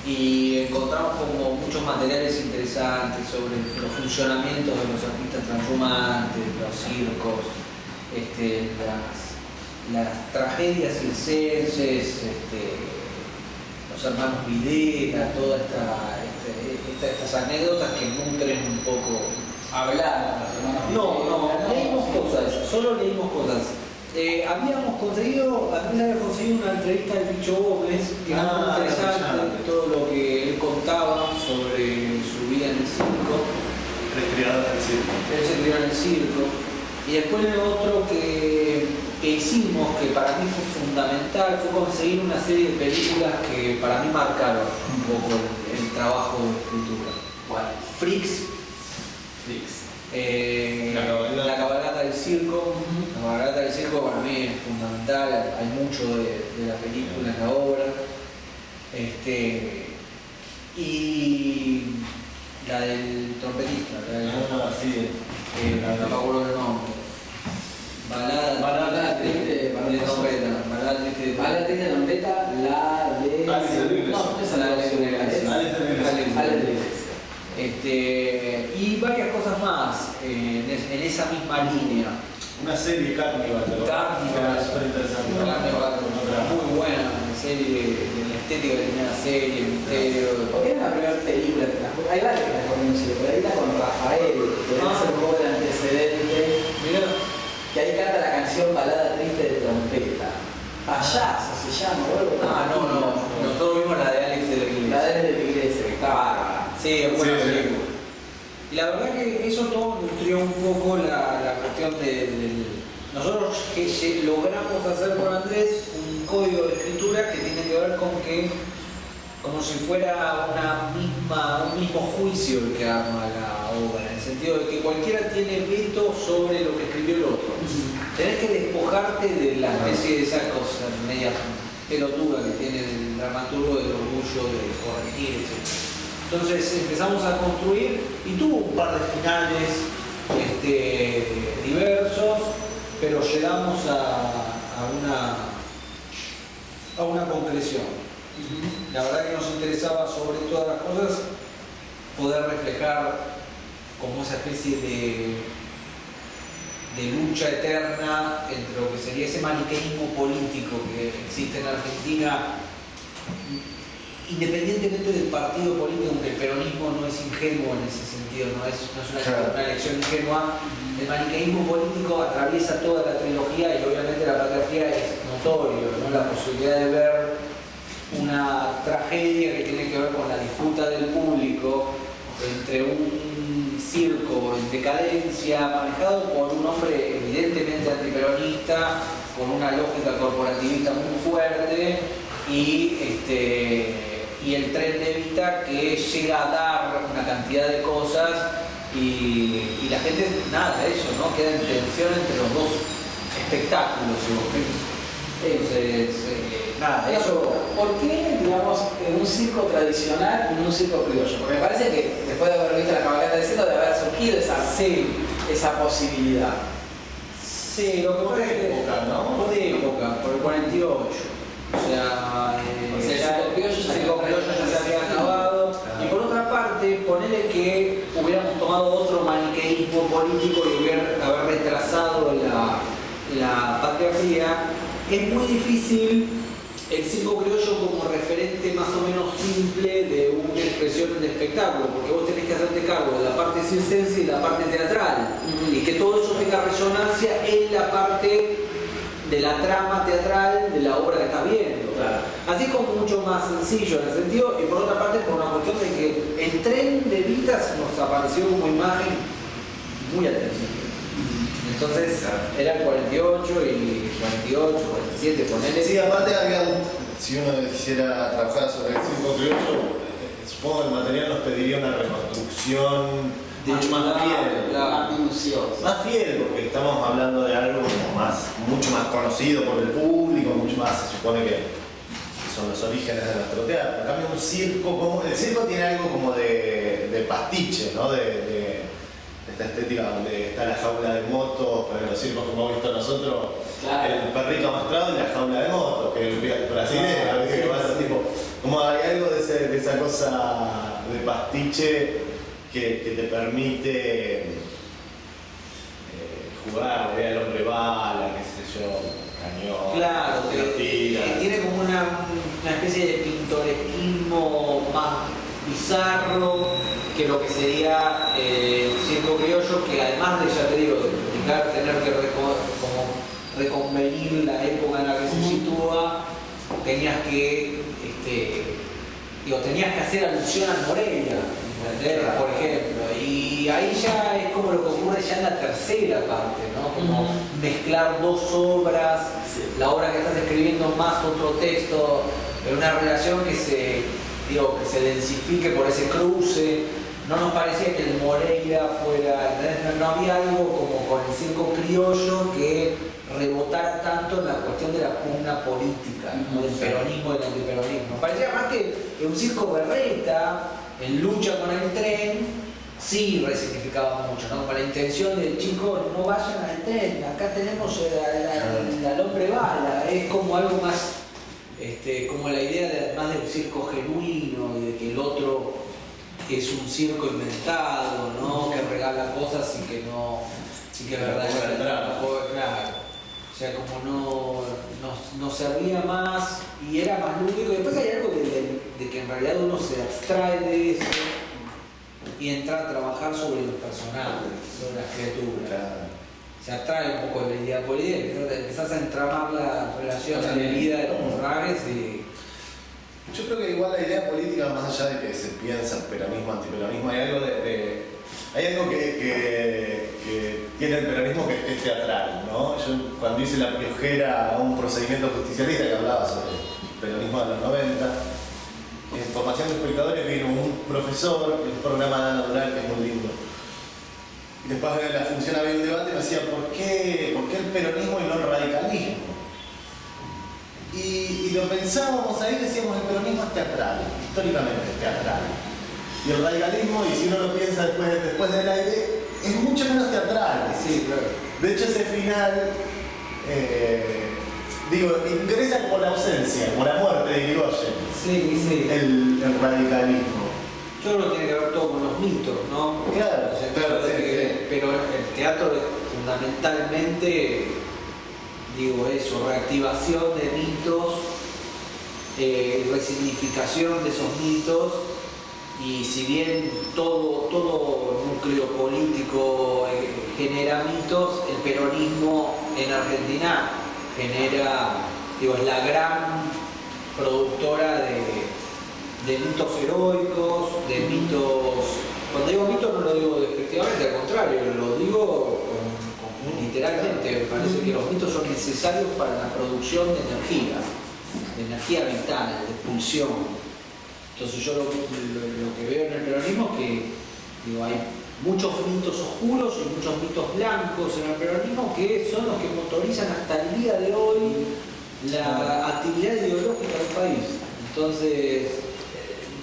Speaker 3: y encontramos como muchos materiales interesantes sobre los funcionamientos de los artistas transhumantes, los circos, las tragedias circenses, los hermanos Videla, todas estas anécdotas que nutren un poco.
Speaker 1: Hablar, los hermanos.
Speaker 3: No, leímos cosas, solo leímos cosas. Habíamos conseguido, Andrés había conseguido una entrevista de Picho Gómez, que era muy interesante, todo lo que él contaba sobre su vida en el circo.
Speaker 2: El criador del circo.
Speaker 3: Él se crió en el circo. Y después lo otro que hicimos, que para mí fue fundamental, fue conseguir una serie de películas que para mí marcaron un poco el trabajo de escritura.
Speaker 1: ¿Cuál?
Speaker 3: Freaks. La cabalgata del circo. La cabalgata del circo para mí es fundamental, hay mucho de la película en la obra. Y la del trompetista, no me acuerdo el nombre. Balada triste de trompeta.
Speaker 1: Balada triste de trompeta, la de. No, esa es la de Alex
Speaker 3: y varias cosas más en esa misma línea.
Speaker 2: Una serie Carnival, súper interesante.
Speaker 3: Muy buena serie, la estética que tenía la serie, el misterio.
Speaker 1: Porque era la primera película que hay varias que las conozco, pero hay una con Rafael, que es un poco el antecedente.
Speaker 3: Mirá.
Speaker 1: Que ahí canta la canción Balada triste de trompeta. Payaso se llama, boludo.
Speaker 3: No. Nosotros vimos la de Alex de la Iglesia.
Speaker 1: La de la iglesia, que está bárbara.
Speaker 3: Sí, es buena película. Y la verdad que eso todo nutrió un poco la cuestión del. Nosotros que logramos hacer con Andrés un código de escritura que tiene que ver con que, como si fuera un mismo juicio el que arma la obra, en el sentido de que cualquiera tiene veto sobre lo que escribió el otro. Tenés que despojarte de la especie de esa cosa media pelotuda que tiene el dramaturgo del orgullo de corregir, etc. Entonces empezamos a construir y tuvo un par de finales diversos, pero llegamos a
Speaker 4: a una concreción. La verdad que nos interesaba sobre todas las cosas poder reflejar como esa especie de lucha eterna entre lo que sería ese maniqueísmo político que existe en Argentina, independientemente del partido político, aunque el peronismo no es ingenuo en ese sentido, no es una elección ingenua. El maniqueísmo político atraviesa toda la trilogía y obviamente la Patria Fría es notorio, ¿no? La posibilidad de ver una tragedia que tiene que ver con la disputa del público entre un circo en decadencia manejado por un hombre evidentemente antiperonista, con una lógica corporativista muy fuerte y el tren de Evita que llega a dar una cantidad de cosas y la gente, nada, eso, ¿no? Queda en tensión entre los dos espectáculos, si vos querés. Entonces, nada, eso.
Speaker 1: ¿Por qué, digamos, en un circo tradicional y en un circo criollo? Porque me parece que después de haber visto la cabalgata del circo debe haber surgido esa posibilidad.
Speaker 4: Sí, lo que
Speaker 2: Por
Speaker 4: pasa es que
Speaker 2: época, ¿no?
Speaker 4: por época, por el 48. O sea,
Speaker 1: el circo criollo
Speaker 4: ya se había acabado. Y por otra parte, ponele que hubiéramos tomado otro maniqueísmo político y haber retrasado la Patria Fría, es muy difícil el circo criollo como referente más o menos simple de una expresión de espectáculo, porque vos tenés que hacerte cargo de la parte circense y la parte teatral, y que todo eso tenga resonancia en la parte de la trama teatral de la obra que estás viendo.
Speaker 1: Claro.
Speaker 4: Así como mucho más sencillo en el sentido, y por otra parte por una cuestión de que el tren de Vitas nos apareció como imagen muy atención. Entonces era el 48 y 48, 47, ponele.
Speaker 2: Sí, aparte si uno quisiera trabajar sobre el circo criollo, supongo que el material nos pediría una reconstrucción mucho más fiel.
Speaker 1: Más minuciosa.
Speaker 2: Más fiel, porque estamos hablando de algo mucho más conocido por el público, mucho más se supone que son los orígenes de nuestro teatro. En cambio, el circo tiene algo como de pastiche, ¿no? De esta estética donde está la jaula de motos, pero en los circos que hemos visto nosotros,
Speaker 1: claro,
Speaker 2: el perrito amastrado y la jaula de motos, que es el brasileño, que va a ser tipo, como hay algo de esa cosa de pastiche que te permite jugar, ver al hombre bala, qué sé yo, cañón,
Speaker 4: Claro,
Speaker 2: tira.
Speaker 4: tiene como una especie de pintoresquismo más bizarro que lo que sería el circo criollo, que además de, ya te digo, de tener que reconvenir la época en la que se sitúa, tenías que hacer alusión a Moreira, por ejemplo, y ahí ya es como lo que ocurre ya en la tercera parte, ¿no? Como mezclar dos obras, la obra que estás escribiendo más otro texto, en una relación que se densifique por ese cruce. No nos parecía que el Moreira fuera, no había algo como con el circo criollo que rebotara tanto en la cuestión de la pugna política, ¿no? Del peronismo y del antiperonismo. Nos parecía más que un circo berreta, en lucha con el tren, sí resignificaba mucho, ¿no? Con la intención del chico, no vayan al tren, acá tenemos al hombre bala, es como algo más, como la idea más del circo genuino y de que el otro es un circo inventado, ¿no? Que regala cosas y que verdaderamente no juega, claro. O sea, como no servía más y era más lúdico. Y después hay algo de que en realidad uno se abstrae de eso y entra a trabajar sobre los personajes, sobre las criaturas. Se abstrae un poco de la idea política, empezás a entramar la relación de vida de los personajes y...
Speaker 2: Yo creo que igual la idea política, más allá de que se piensa peronismo, antiperonismo, hay algo que tiene el peronismo que es teatral, ¿no? Yo cuando hice La Piojera, un procedimiento justicialista que hablaba sobre el peronismo de los 90, en formación de espectadores vino un profesor de un programa de natural que es muy lindo. Y después de la función había un debate y me decía, ¿por qué el peronismo y no el radicalismo? Y lo pensábamos ahí, decíamos, el peronismo es teatral, históricamente es teatral. Y el radicalismo, y si uno lo piensa después del aire, es mucho menos teatral.
Speaker 4: Sí, claro.
Speaker 2: De hecho, ese final Digo, interesa como la ausencia, como la muerte de Irigoyen,
Speaker 4: Sí.
Speaker 2: el radicalismo.
Speaker 4: Yo creo que tiene que ver todo con los mitos, ¿no?
Speaker 2: Claro,
Speaker 4: O sea,
Speaker 2: claro,
Speaker 4: de
Speaker 2: sí,
Speaker 4: que-
Speaker 2: sí.
Speaker 4: Pero el teatro es fundamentalmente, digo eso, reactivación de mitos, resignificación de esos mitos, y si bien todo núcleo político genera mitos, el peronismo en Argentina genera, digo, es la gran productora de mitos heroicos, de mitos. Cuando digo mitos no lo digo despectivamente, al contrario, lo digo literalmente. Me parece que los mitos son necesarios para la producción de energía vital, de pulsión. Entonces yo lo que veo en el peronismo es que, digo, hay muchos mitos oscuros y muchos mitos blancos en el peronismo que son los que motorizan hasta el día de hoy la actividad ideológica del país. Entonces,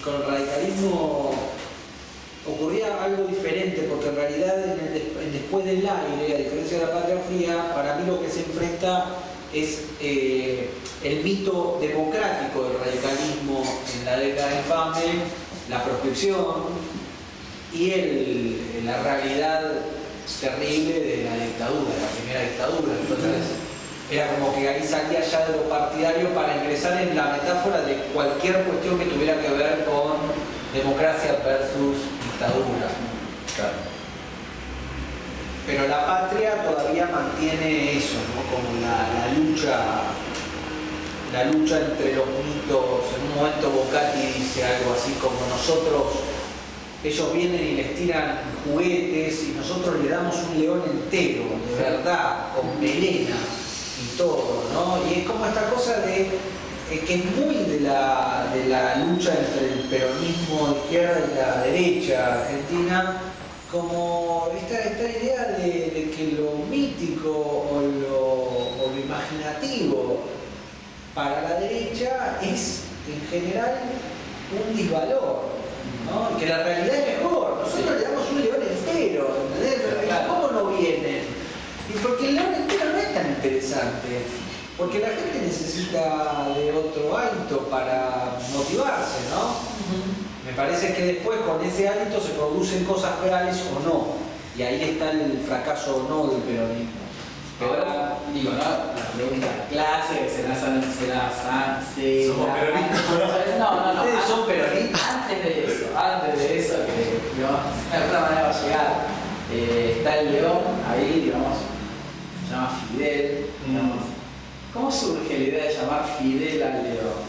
Speaker 4: con el radicalismo ocurría algo diferente, porque en realidad en Después del Aire, a diferencia de La Patria Fría, para mí lo que se enfrenta es el mito democrático del radicalismo en la década infame, la proscripción y la realidad terrible de la dictadura, de la primera dictadura. Entonces, era como que ahí salía ya de lo partidario para ingresar en la metáfora de cualquier cuestión que tuviera que ver con democracia versus dictadura.
Speaker 2: Claro.
Speaker 4: Pero La Patria todavía mantiene eso, ¿no? Como la lucha entre los mitos. En un momento Boccati dice algo así como: ellos vienen y les tiran juguetes y nosotros le damos un león entero, de verdad, con melena y todo, ¿no? Y es como esta cosa de que es muy de la lucha entre el peronismo de izquierda y la derecha argentina, como esta idea de que lo mítico o lo imaginativo para la derecha es en general un disvalor, ¿no? Y que la realidad es mejor. Nosotros le damos un león entero, ¿entendés? Pero ¿cómo no vienen? Y porque el león entero no es tan interesante, porque la gente necesita de otro hábito para motivarse, ¿no? Me parece que después con ese hábito se producen cosas reales o no, y ahí está el fracaso o no del peronismo.
Speaker 1: Ahora, digo, ¿no? La pregunta clase, se la
Speaker 2: Somos peronistas.
Speaker 1: No.
Speaker 4: ¿Ustedes son peronistas?
Speaker 1: Antes de eso, que digamos, de alguna manera va a llegar, está el león ahí, digamos, se llama Fidel, digamos. ¿Cómo surge la idea de llamar Fidel al león?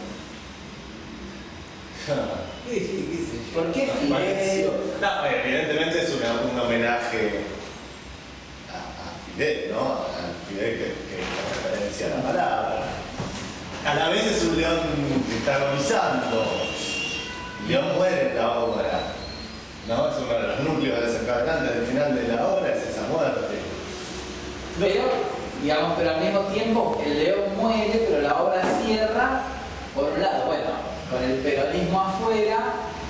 Speaker 1: ¿Por qué Fidel?
Speaker 2: No, evidentemente es un homenaje a Fidel, ¿no? A Fidel que hace referencia a la palabra. A la vez es un león que está agonizando. El león muere en la obra, ¿no? Es uno de los núcleos desencadenantes del final de la obra, es esa muerte.
Speaker 1: Pero al mismo tiempo el león muere, pero la obra cierra, por un lado, bueno, con el peronismo afuera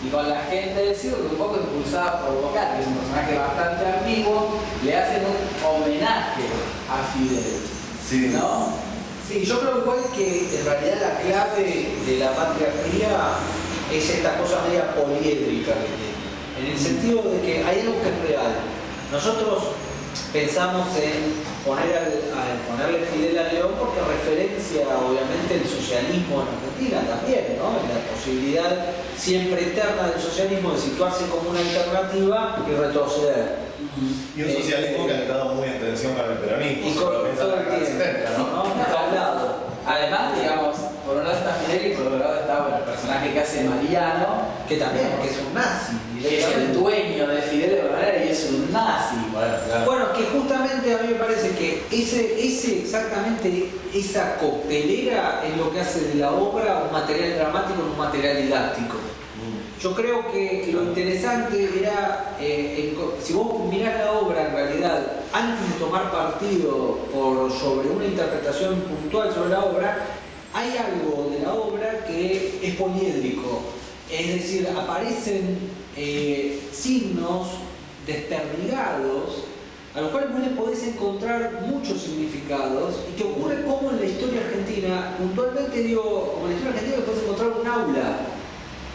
Speaker 1: y con la gente del circo, un poco impulsada por Boccati, que es un personaje bastante ambiguo, le hacen un homenaje a Fidel.
Speaker 2: Sí.
Speaker 1: ¿No?
Speaker 4: Sí, yo creo igual que en realidad la clave de La Patria Fría es esta cosa media poliédrica que tiene, en el sentido de que hay algo que es real. Nosotros pensamos en ponerle Fidel a León porque referencia obviamente el socialismo en Argentina también, ¿no? En la posibilidad siempre eterna del socialismo de situarse como una alternativa y retroceder.
Speaker 2: Y un socialismo que ha estado muy en tensión con el peronismo.
Speaker 4: Y con todo el tiempo, ¿no? Al lado.
Speaker 1: Además, digamos, por un lado está Fidel y por otro lado está, bueno, el personaje que hace Mariano,
Speaker 4: Que también, que es un nazi.
Speaker 1: que es el dueño de Fidel de manera y es un nazi.
Speaker 4: Bueno, que justamente a mí me parece que exactamente esa coctelera es lo que hace de la obra un material dramático y un material didáctico. Yo creo que lo interesante era, si vos mirás la obra en realidad, antes de tomar partido sobre una interpretación puntual sobre la obra, hay algo de la obra que es poliédrico. Es decir, aparecen signos desperdigados a los cuales vos le podés encontrar muchos significados y que ocurre como en la historia argentina, puntualmente digo, como en la historia argentina podés encontrar un aula,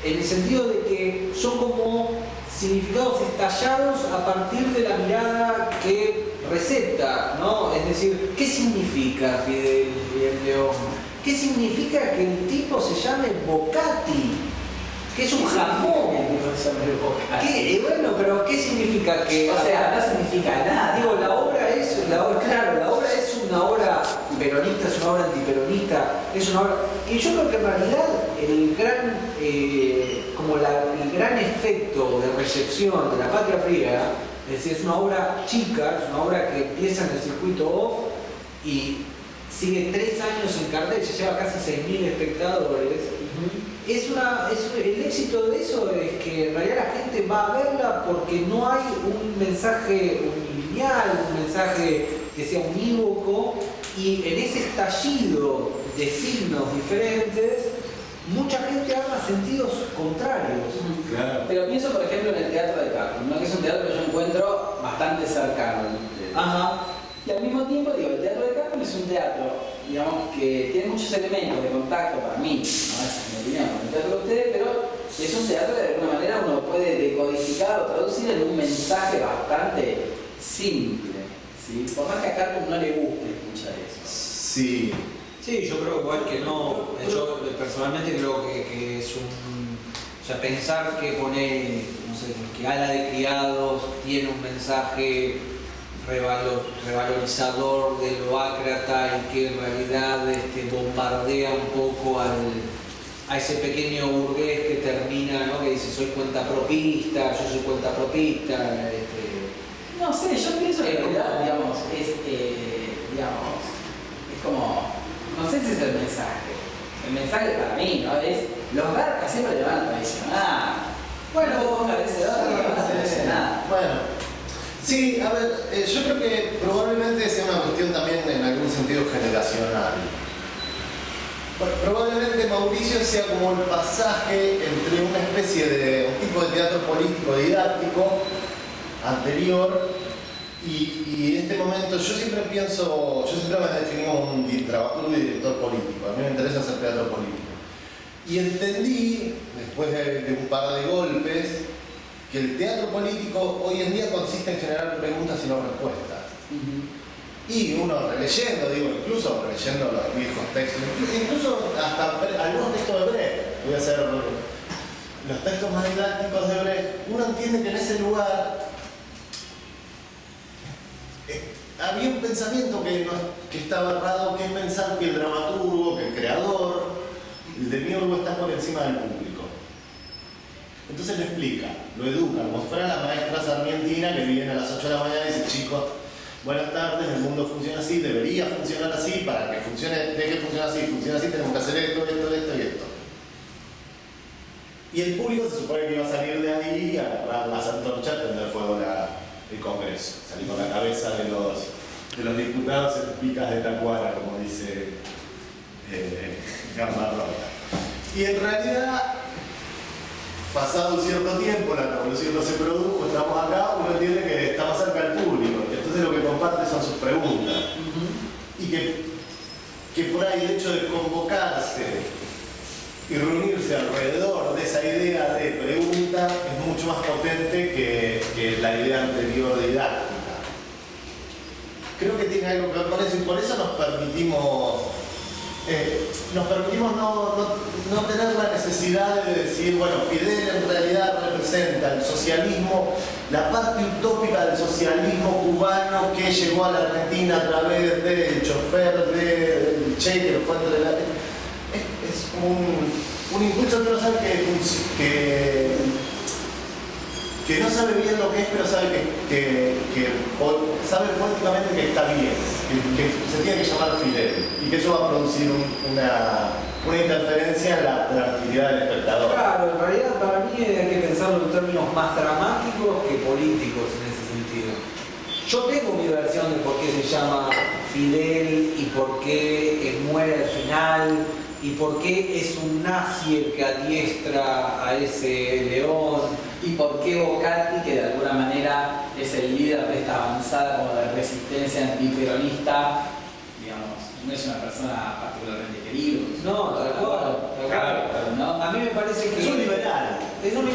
Speaker 4: en el sentido de que son como significados estallados a partir de la mirada que recepta, ¿no? Es decir, ¿qué significa Fidel León? ¿Qué significa que el tipo se llame Bocati? Que es un jamón. ¿Qué? Bueno, pero ¿qué significa que?
Speaker 1: O sea, no significa nada.
Speaker 4: Digo, la obra es una obra peronista, es una obra antiperonista, es una obra. Y yo creo que en realidad el gran efecto de recepción de La Patria Fría, es decir, es una obra chica, es una obra que empieza en el circuito off y sigue 3 años en cartel, se lleva casi 6.000 espectadores. El éxito de eso es que en realidad la gente va a verla porque no hay un mensaje unilineal, un mensaje que sea unívoco, y en ese estallido de signos diferentes, mucha gente arma sentidos contrarios.
Speaker 2: Claro.
Speaker 1: Pero pienso, por ejemplo, en el teatro de Carlos, ¿no? Que es un teatro que yo encuentro bastante cercano.
Speaker 4: Ajá.
Speaker 1: Y al mismo tiempo, digo, el teatro de Carlos es un teatro, digamos, que tiene muchos elementos de contacto para mí, no esa es mi opinión, con el teatro de ustedes, pero es un teatro que de alguna manera uno puede decodificar o traducir en un mensaje bastante simple, ¿sí? Por más que a Carlos no le guste escuchar eso.
Speaker 2: Sí.
Speaker 4: Sí, yo creo igual que no. Yo personalmente creo que es un. O sea, pensar que pone, no sé, que Ala de Criados tiene un mensaje revalorizador de lo ácrata y que en realidad bombardea un poco a ese pequeño burgués que termina, ¿no? Que dice soy cuentapropista, yo soy cuentapropista.
Speaker 1: No sé, yo pienso que en realidad, digamos, es como, no sé si es el mensaje. El mensaje para mí, ¿no? Es, los garcas siempre le van a traicionar. Bueno, vos vencedor le van a traicionar.
Speaker 2: Bueno. Sí, a ver, yo creo que probablemente sea una cuestión también en algún sentido generacional. Probablemente Mauricio sea como el pasaje entre una especie de un tipo de teatro político didáctico anterior y este momento. Yo siempre me definí como un dramaturgo y director político. A mí me interesa hacer teatro político. Y entendí, después de un par de golpes, que el teatro político hoy en día consiste en generar preguntas y no respuestas. Y uno releyendo, incluso releyendo los viejos textos, incluso hasta algunos textos de Brecht, voy a hacer los textos más didácticos de Brecht, uno entiende que en ese lugar había un pensamiento que estaba errado, que es pensar que el dramaturgo, que el creador, el demiurgo está por encima del público. Entonces lo explica, lo educa, como si fuera la maestra sarmientina que viene a las 8 de la mañana y dice, chicos, buenas tardes, el mundo funciona así, debería funcionar así, para que funcione, funciona así, tenemos que hacer esto y esto. Y el público se supone que iba a salir de ahí y agarrar las antorchas, prender fuego el Congreso, salir con la cabeza de los diputados en picas de tacuara, como dice Gambarrota. Y en realidad, pasado un cierto tiempo, la revolución no se produjo, estamos acá, uno entiende que está más cerca del público, entonces lo que comparte son sus preguntas. Y que por ahí el hecho de convocarse y reunirse alrededor de esa idea de pregunta es mucho más potente que la idea anterior de didáctica. Creo que tiene algo que ver con eso y por eso nos permitimos no tener la necesidad de decir, bueno, Fidel en realidad representa el socialismo, la parte utópica del socialismo cubano que llegó a la Argentina a través del chofer del Che, que lo fue entre la... Es como un impulso que no sabe que no sabe bien lo que es, pero sabe sabe políticamente que está bien, que se tiene que llamar Fidel y que eso va a producir una interferencia en la tranquilidad del espectador.
Speaker 4: Claro, en realidad para mí hay que pensarlo en términos más dramáticos que políticos en ese sentido. Yo tengo mi versión de por qué se llama Fidel y por qué muere al final y por qué es un nazi el que adiestra a ese león.
Speaker 1: Y por qué Bocati, que de alguna manera es el líder de esta avanzada como de resistencia antiperonista, digamos, no es una persona particularmente querida.
Speaker 3: No, tal cual.
Speaker 1: ¿no?
Speaker 4: A mí me parece que
Speaker 2: Es un liberal.
Speaker 3: Es un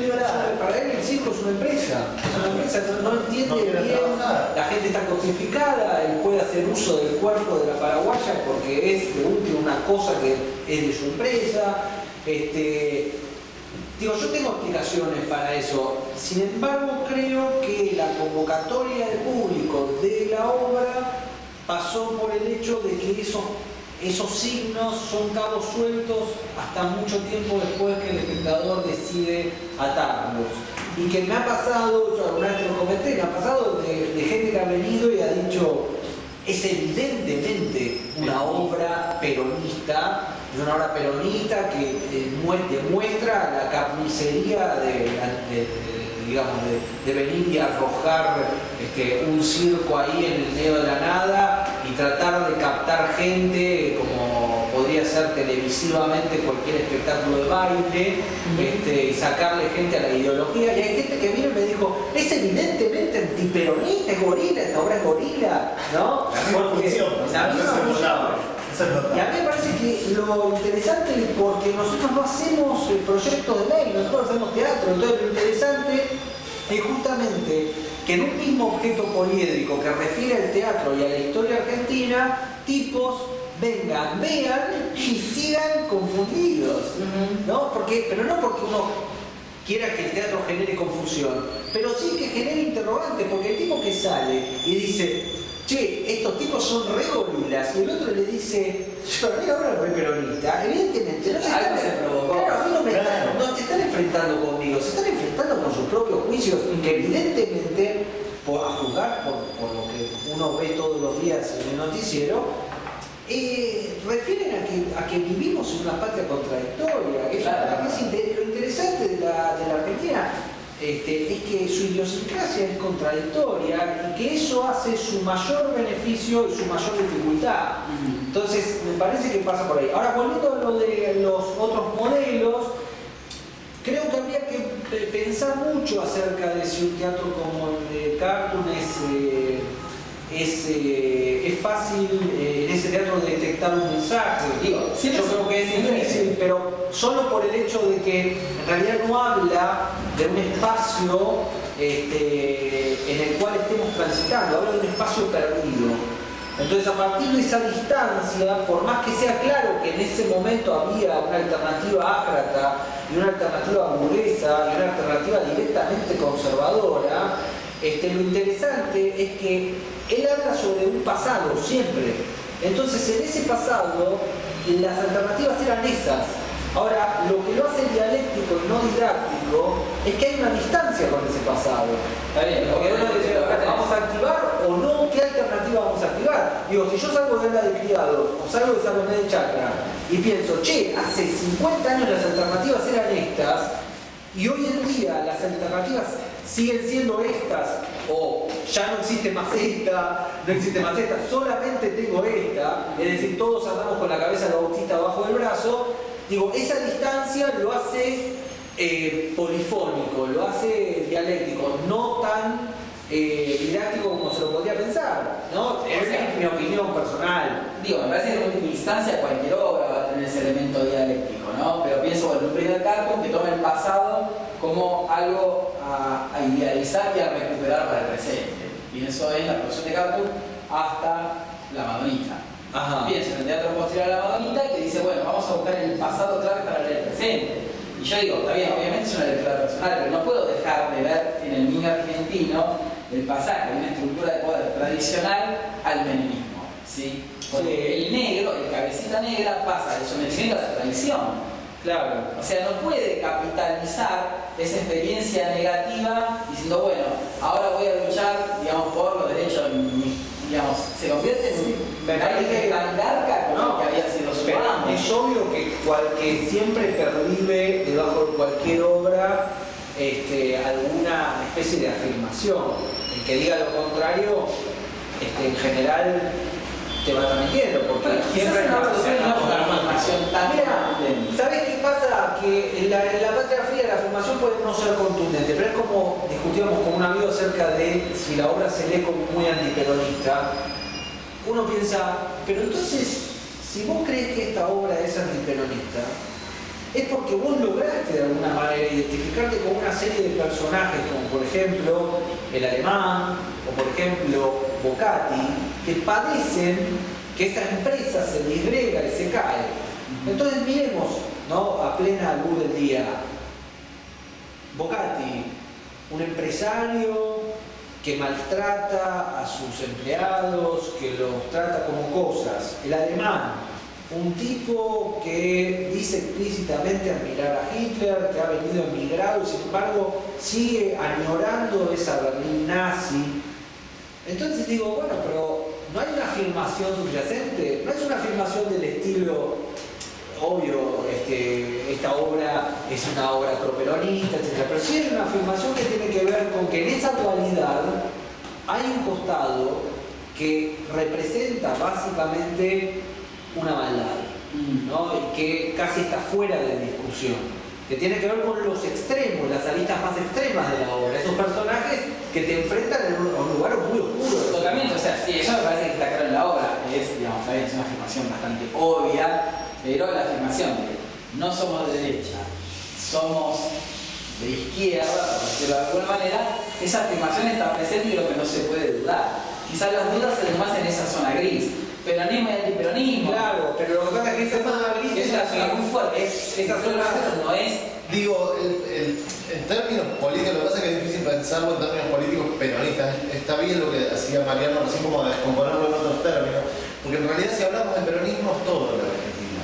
Speaker 3: liberal. Para él el circo es una empresa. Es una empresa, no entiende
Speaker 2: No quiere
Speaker 3: bien.
Speaker 2: trabajar.
Speaker 3: La gente está cosificada, él puede hacer uso del cuerpo de la paraguaya porque es de último una cosa que es de su empresa. Digo, yo tengo explicaciones para eso. Sin embargo, creo que la convocatoria de público de la obra pasó por el hecho de que esos signos son cabos sueltos hasta mucho tiempo después que el espectador decide atarlos. Y que me ha pasado, yo alguna vez te lo comenté, me ha pasado de gente que ha venido y ha dicho, es evidentemente una obra peronista, es una obra peronista que demuestra la carnicería de venir y arrojar un circo ahí en el medio de la nada y tratar de captar gente como podría ser televisivamente cualquier espectáculo de baile, y sacarle gente a la ideología. Y hay gente que vino y me dijo, es evidentemente antiperonista, es gorila, esta obra es gorila, ¿no? Y a mí me parece que lo interesante es porque nosotros no hacemos proyectos de ley, nosotros hacemos teatro, entonces lo interesante es justamente que en un mismo objeto poliédrico que refiere al teatro y a la historia argentina, tipos vengan, vean y sigan confundidos, ¿no? Pero no porque uno quiera que el teatro genere confusión, pero sí que genere interrogantes, porque el tipo que sale y dice, che, estos tipos son re gorilas, y el otro le dice, yo a mí ahora re peronista, evidentemente no se están, claro, a mí no se están enfrentando conmigo, se están enfrentando con sus propios juicios, que evidentemente, a juzgar por lo que uno ve todos los días en el noticiero, refieren a que vivimos en una patria contradictoria, que lo interesante de la Argentina es que su idiosincrasia es contradictoria y que eso hace su mayor beneficio y su mayor dificultad. Entonces, me parece que pasa por ahí. Ahora, volviendo a lo de los otros modelos, creo que habría que pensar mucho acerca de si un teatro como el de Cartoon es fácil en ese teatro detectar un mensaje. Yo creo que es difícil, pero solo por el hecho de que en realidad no habla de un espacio en el cual estemos transitando, habla de un espacio perdido. Entonces, a partir de esa distancia, por más que sea claro que en ese momento había una alternativa ácrata y una alternativa burguesa y una alternativa directamente conservadora, lo interesante es que él habla sobre un pasado siempre. Entonces, en ese pasado, las alternativas eran esas. Ahora, lo que lo hace dialéctico y no didáctico es que hay una distancia con ese pasado.
Speaker 1: Está bien,
Speaker 3: Porque uno dice, ¿vamos a activar o no? ¿Qué alternativa vamos a activar? Digo, si yo salgo de la de criados o salgo de Salomé de Chacra y pienso, che, hace 50 años las alternativas eran estas y hoy en día las alternativas siguen siendo estas, o ya no existe más esta, solamente tengo esta, es decir, todos andamos con la cabeza de bautista abajo del brazo. Digo, esa distancia lo hace polifónico, lo hace dialéctico, no tan didáctico como se lo podría pensar, ¿no? Es mi opinión personal.
Speaker 1: Digo, me parece que en última instancia cualquier obra va a tener ese elemento dialéctico, ¿no? Pero pienso en un primer Cartoon que toma el pasado como algo a idealizar y a recuperar para el presente. Pienso en la producción de Cartoon hasta La Madonita. Pienso en el teatro posterior a La Madonita que dice, bueno, vamos a buscar el pasado clave para leer el presente. Y yo digo, está bien, obviamente es una lectura personal, pero no puedo dejar de ver en el niño argentino el pasaje de una estructura de poder tradicional al menemismo, ¿sí? Porque el negro, el cabecita negra, pasa de sometiendo a la tradición.
Speaker 3: Claro.
Speaker 1: O sea, no puede capitalizar esa experiencia negativa diciendo, bueno, ahora voy a luchar, digamos, por los derechos, digamos, se convierte en un país tan garca como que había sido su amo.
Speaker 3: Es obvio que siempre pervive debajo de cualquier obra alguna especie de afirmación. El que diga lo contrario, en general te va a estar mintiendo, porque siempre
Speaker 1: una afirmación tan
Speaker 3: mira, ¿sabes qué pasa? Que en la Patria Fría
Speaker 4: la afirmación puede no ser contundente, pero es como discutíamos con un amigo acerca de si la obra se lee como muy antiperonista. Uno piensa, pero entonces, si vos crees que esta obra es antiperonista, es porque vos lograste de alguna manera identificarte con una serie de personajes, como por ejemplo el alemán, o por ejemplo Bocati, que padecen que esta empresa se disgrega y se cae. Entonces miremos, ¿no?, a plena luz del día, Bocati, un empresario que maltrata a sus empleados, que los trata como cosas. El alemán, un tipo que dice explícitamente admirar a Hitler, que ha venido emigrado y sin embargo sigue añorando esa Berlín nazi. Entonces digo, bueno, pero no hay una afirmación subyacente, no es una afirmación del estilo, obvio, esta obra es una obra properonista, etc. Pero sí es una afirmación que tiene que ver con que en esa dualidad hay un costado que representa básicamente una maldad, ¿no? Y que casi está fuera de discusión, que tiene que ver con los extremos, las aristas más extremas de la obra, esos personajes que te enfrentan en un lugar muy oscuro.
Speaker 1: Totalmente, o sea, sí, eso me parece que está claro en la obra, es, digamos, es una afirmación bastante obvia, pero la afirmación de no somos de derecha, somos de izquierda, por decirlo de alguna manera, esa afirmación está presente y lo que no se puede dudar. Quizás las dudas se más en esa zona gris. Peronismo y antiperonismo.
Speaker 4: Claro, pero lo que pasa es que esa zona gris
Speaker 1: es una zona muy fuerte. Esa zona no es.
Speaker 2: Digo, en términos políticos, lo que pasa es que es difícil pensarlo en términos políticos peronistas. Está bien lo que hacía Mariano, así como descomponerlo en otros términos, porque en realidad si hablamos de peronismo es todo en la Argentina.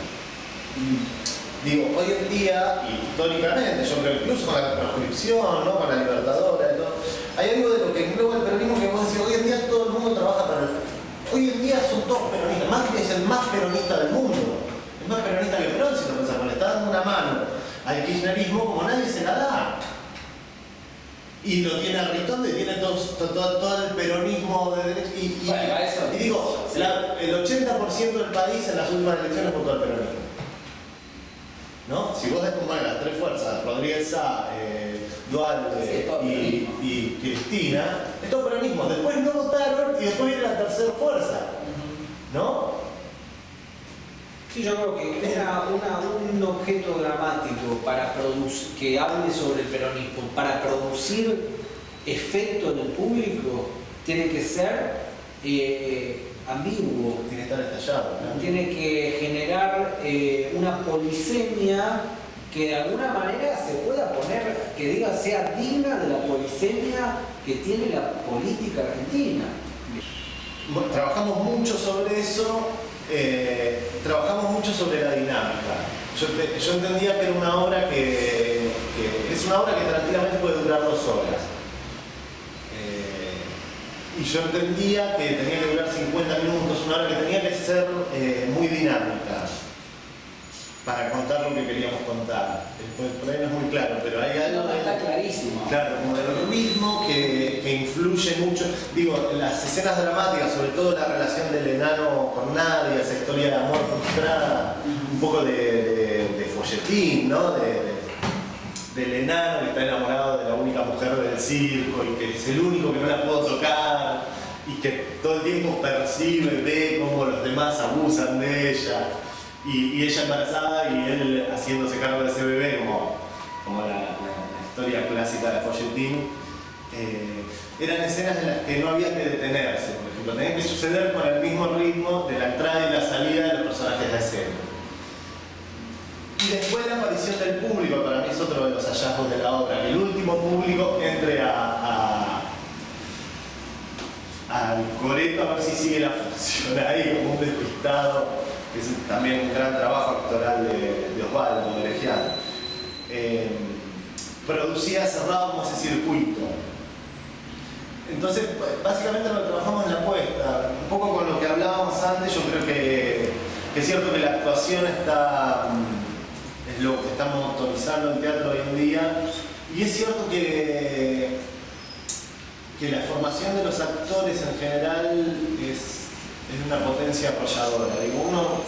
Speaker 2: Digo, hoy en día, históricamente, yo creo incluso con la proscripción, ¿no?, con la Libertadora y todo, hay algo de lo que engloba el peronismo que vos decís, hoy en día todo el mundo trabaja para el... Hoy en día son todos peronistas. Macri es el más peronista del mundo. Es más peronista que Perón, si lo pensamos. Le está dando una mano al kirchnerismo como nadie se la da. Y lo tiene a Ritondo y tiene todo el peronismo de derecha. Y digo,
Speaker 1: sí.
Speaker 2: El 80% del país en las últimas elecciones votó al peronismo. ¿No? Si vos descompones las tres fuerzas, Rodríguez Sá, Dualde y Cristina, es todo peronismo. Después no votaron y después viene la tercera fuerza, ¿no?
Speaker 4: Sí, yo creo que un objeto dramático para que hable sobre el peronismo, para producir efecto en el público, tiene que ser ambiguo.
Speaker 2: Tiene que estar estallado, ¿no?
Speaker 4: Tiene que generar una polisemia que de alguna manera se pueda poner, que diga, sea digna de la polisemia que tiene la política argentina.
Speaker 2: Bueno, trabajamos mucho sobre eso, trabajamos mucho sobre la dinámica. Yo entendía que era una obra que es una obra que tranquilamente puede durar 2 horas. Y yo entendía que tenía que durar 50 minutos, una hora que tenía que ser muy dinámica para contar lo que queríamos contar. Por ahí no es muy claro, pero hay algo.
Speaker 1: No, está clarísimo.
Speaker 2: Claro, como del ritmo que influye mucho. Digo, las escenas dramáticas, sobre todo la relación del enano con Nadia, esa historia de amor frustrada, un poco de folletín, ¿no? Del enano que está enamorado de la única mujer del circo y que es el único que no la puedo tocar y que todo el tiempo percibe, ve cómo los demás abusan de ella y ella embarazada y él haciéndose cargo de ese bebé como la historia clásica de folletín. Eran escenas en las que no había que detenerse, por ejemplo, tenía que suceder con el mismo ritmo de la entrada y la salida de los personajes de escena. Y después la aparición del público, para mí es otro de los hallazgos de la obra, que el último público entre al coreto a ver si sigue la función ahí como un despistado, que es también un gran trabajo actoral de Osvaldo, de Legiano. Producía cerrado como ese circuito. Entonces, básicamente lo que trabajamos en la puesta, un poco con lo que hablábamos antes, yo creo que es cierto que la actuación es lo que estamos motorizando en teatro hoy en día, y es cierto que la formación de los actores en general es una potencia apoyadora. Digo, uno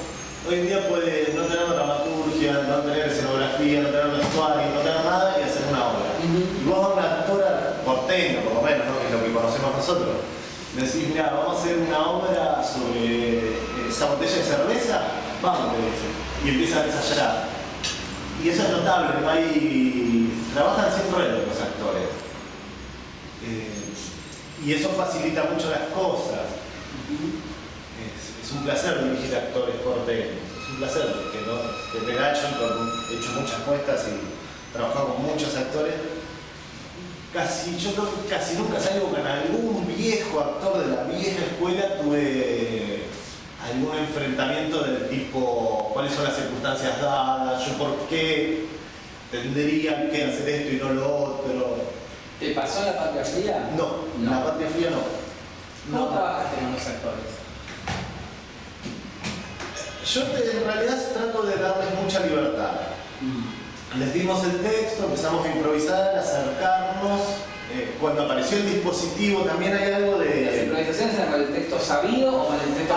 Speaker 2: hoy en día puede no tener dramaturgia, no tener escenografía, no tener vestuario, no tener nada y hacer nosotros. Me decís, mira, vamos a hacer una obra sobre esa botella de cerveza, vamos, te dicen. Y empiezan a ensayar. Y eso es notable, no hay... trabajan sin ruedo los actores. Y eso facilita mucho las cosas. Es un placer dirigir actores porteños, es un placer, porque ¿no? Desde Nacho he hecho muchas puestas y trabajado con muchos actores. Yo creo que casi nunca salgo con algún viejo actor de la vieja escuela, tuve algún enfrentamiento del tipo, cuáles son las circunstancias dadas, yo por qué tendría que hacer esto y no lo otro.
Speaker 1: ¿Te pasó en La Patria Fría?
Speaker 2: No, en La Patria Fría no.
Speaker 1: ¿Cómo trabajaste con los actores?
Speaker 2: Yo en realidad trato de darles mucha libertad. Les dimos el texto, empezamos a improvisar, a acercarnos. Cuando apareció el dispositivo también hay algo de...
Speaker 1: ¿Las improvisaciones eran con el texto sabido o con el texto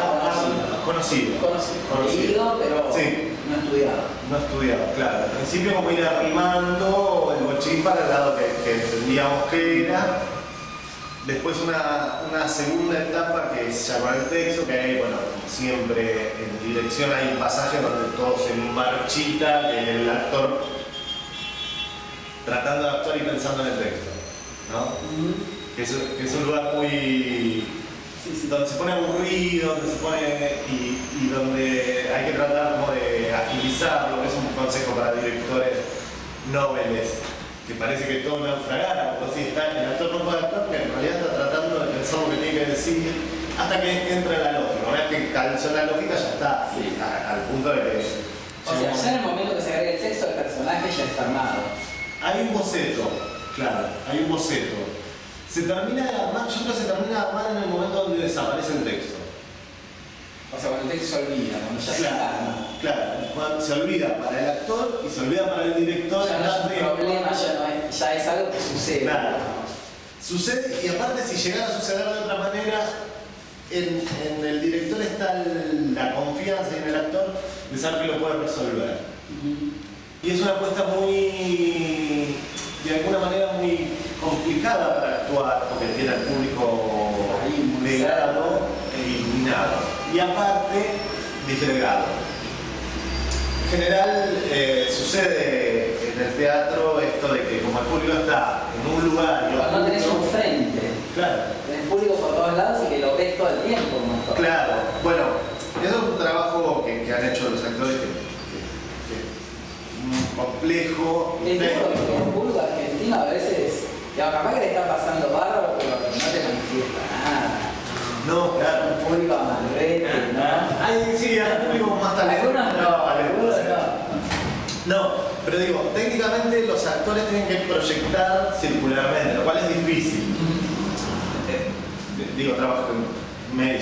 Speaker 1: conocido?
Speaker 2: Conocido.
Speaker 1: Leído, pero
Speaker 2: sí.
Speaker 1: no estudiado.
Speaker 2: No estudiado, claro. Al principio como ir arrimando el bochín para el lado que entendíamos que era. Después una segunda etapa que es ya con el texto, que hay, bueno, como siempre en dirección hay un pasaje donde todo se marchita, que el actor tratando de actuar y pensando en el texto, ¿no? Que es un lugar muy... donde se pone aburrido, donde se pone... y donde hay que tratar como de agilizarlo, que es un consejo para directores noveles, que parece que todo naufragara, o si está, el actor no puede actuar, pero en realidad está tratando de pensar lo que tiene que decir, hasta que entra la lógica. Una vez que calzó la lógica ya está, al punto de que...
Speaker 1: O sea, ya en el momento que se agrega el texto, el personaje ya está armado.
Speaker 2: Hay un boceto, claro, hay un boceto. Se termina de armar, yo creo que se termina de armar en el momento donde desaparece el texto.
Speaker 1: O sea, cuando el texto se olvida, cuando ya se arma.
Speaker 2: Claro, cuando se olvida para el actor y se olvida para el director.
Speaker 1: Ya no es un problema, ya es algo que sucede.
Speaker 2: Claro. Sucede, y aparte si llegara a suceder de otra manera, en el director está la confianza y en el actor de saber que lo puede resolver. Y es una apuesta muy, de alguna manera muy complicada para actuar, porque tiene al público pegado e iluminado. Y aparte, disgregado. En general sucede en el teatro esto de que como el público está en un lugar y
Speaker 1: cuando no tenés un frente,
Speaker 2: claro,
Speaker 1: tenés público por todos lados y que lo ves todo el tiempo. ¿No?
Speaker 2: Claro, bueno, eso es un trabajo que han hecho los actores que complejo.
Speaker 1: El público argentino a veces, digamos, capaz que le está pasando bárbaro, pero no te manifiesta nada.
Speaker 2: No, claro.
Speaker 1: Un público amarrete, ¿no?
Speaker 2: Ay, sí, hay público más talentoso.
Speaker 1: Algunos no.
Speaker 2: No, pero digo, técnicamente los actores tienen que proyectar circularmente, lo cual es difícil. Digo, trabajo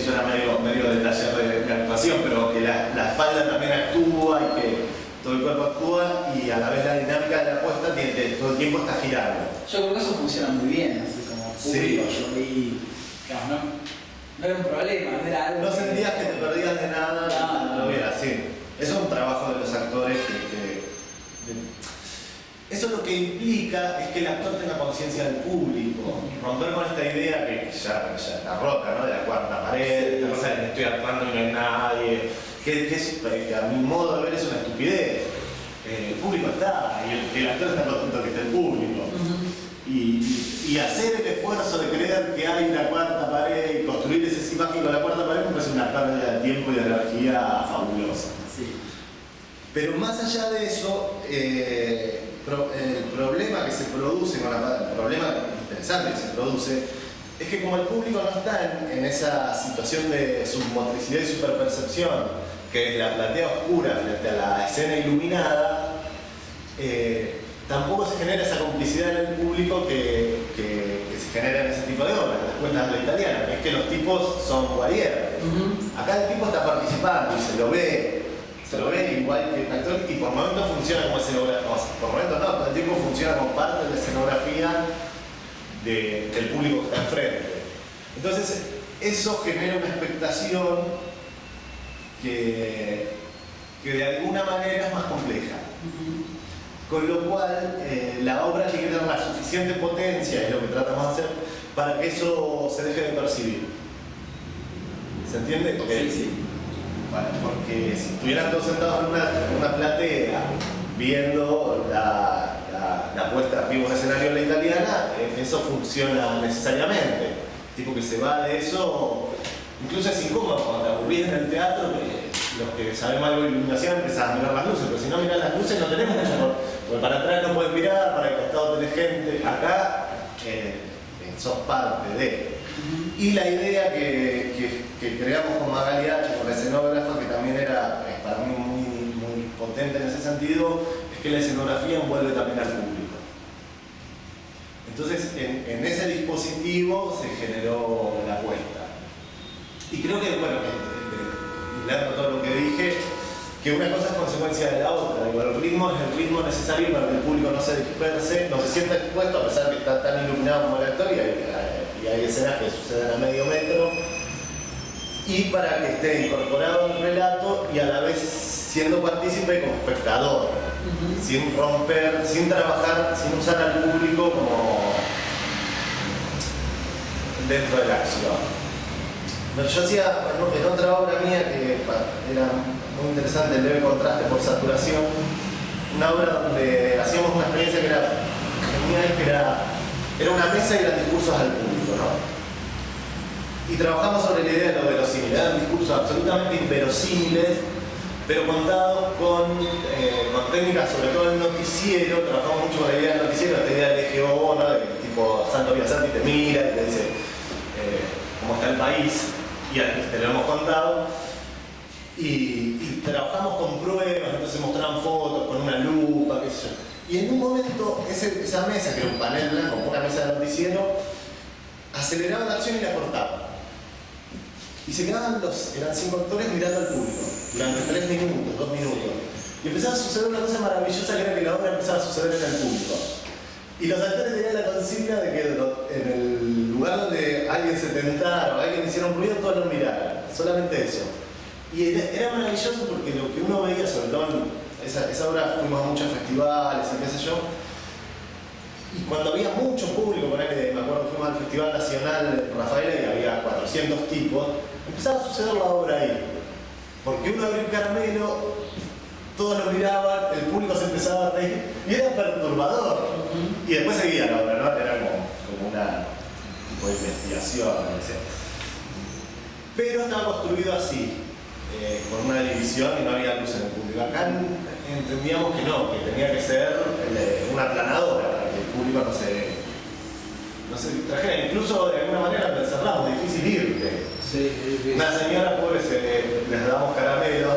Speaker 2: suena medio de taller de actuación, pero que la espalda también actúa y que todo el cuerpo actúa y a la vez la dinámica de la puesta todo el tiempo está girando.
Speaker 1: Yo creo que eso funciona muy bien, así como público.
Speaker 2: Sí.
Speaker 1: Yo vi, digamos, no era un problema, no era algo.
Speaker 2: No sentías que te perdías de nada, no hubiera, sí. Eso es un trabajo de los actores eso lo que implica es que el actor tenga conciencia del público, romper con esta idea que ya está rota, ¿no? De la cuarta pared, esta cosa de que estoy actuando y no hay nadie, que a mi modo de ver es una estupidez. El público está, y el actor está contento que esté el público. Y hacer el esfuerzo de creer que hay una cuarta pared y construir ese imagen con la cuarta pared me parece una pérdida de tiempo y de energía fabulosa.
Speaker 1: Sí.
Speaker 2: Pero más allá de eso, el problema que se produce, el problema interesante que se produce, es que como el público no está en esa situación de submotricidad y superpercepción, que es la platea oscura frente a la escena iluminada, tampoco se genera esa complicidad en el público que se genera en ese tipo de obras, las cuentas de la italiana, que es que los tipos son guardias. Acá el tipo está participando y se lo ve igual que el actor y por momentos funciona como escenografía, por momentos no, todo el tiempo funciona como parte de la escenografía del público que está enfrente. Entonces eso genera una expectación que de alguna manera es más compleja. Con lo cual la obra tiene que tener la suficiente potencia, es lo que tratamos de hacer, para que eso se deje de percibir. ¿Se entiende?
Speaker 1: Sí, sí.
Speaker 2: Bueno, porque si estuvieran todos sentados en una platea viendo la puesta vivo en escenario en la italiana, eso funciona necesariamente. Tipo que se va de eso, incluso es incómodo cuando te aburrís en el teatro, los que sabemos algo de iluminación empezás a mirar las luces, pero si no mirás las luces no tenés mucho, porque para atrás no puedes mirar, para el costado tenés gente, acá sos parte de. Y la idea que creamos con Magali H, con la escenógrafa, que también era para mí muy potente en ese sentido, es que la escenografía envuelve también al público. Entonces, en ese dispositivo se generó la apuesta. Y creo que, bueno, hilando todo lo que dije, que una cosa es consecuencia de la otra. Digo, el ritmo es el ritmo necesario para que el público no se disperse, no se sienta expuesto, a pesar de que está tan iluminado como el actor, y hay escenas que suceden a medio metro, y para que esté incorporado al relato y a la vez siendo partícipe como espectador, sin romper, sin trabajar, sin usar al público como dentro de la acción. Yo hacía en otra obra mía que era muy interesante, el leve contraste por saturación, una obra donde hacíamos una experiencia que era genial, que era una mesa y eran discursos al público, ¿no? Y trabajamos sobre la idea de lo verosímil, eran discursos absolutamente inverosímiles, pero contados con técnicas, sobre todo el noticiero. Trabajamos mucho con la idea del noticiero, esta idea del EGO, ¿no? De tipo Santo Biasanti te mira y te dice cómo está el país, y te lo hemos contado. Y trabajamos con pruebas, entonces mostraban fotos con una lupa, qué sé yo. Y en un momento, esa mesa, que era un panel blanco, una mesa de noticiero, aceleraba la acción y la cortaba. Y se quedaban eran 5 actores mirando al público durante 3 minutos, 2 minutos. Y empezaba a suceder una cosa maravillosa, que era que la obra empezaba a suceder en el público. Y los actores tenían la consigna de que en el lugar donde alguien se tentara o alguien hiciera un ruido, todos lo miraran. Solamente eso. Y era maravilloso porque lo que uno veía, sobre todo en esa obra, fuimos a muchos festivales y qué sé yo. Y cuando había mucho público, me acuerdo que fuimos al Festival Nacional Rafaela y había 400 tipos, empezaba a suceder la obra ahí. Porque uno abría un caramelo, todos lo miraban, el público se empezaba a reír y era perturbador. Y después seguía la obra, ¿no? Era como una tipo de investigación, no sé. Pero estaba construido así, con una división y no había luz en el público. Acá entendíamos que no, que tenía que ser una aplanadora para que el público no se distrajera. Incluso de alguna manera lo encerramos, difícil irte.
Speaker 4: Sí.
Speaker 2: Una señora pobre les damos caramelos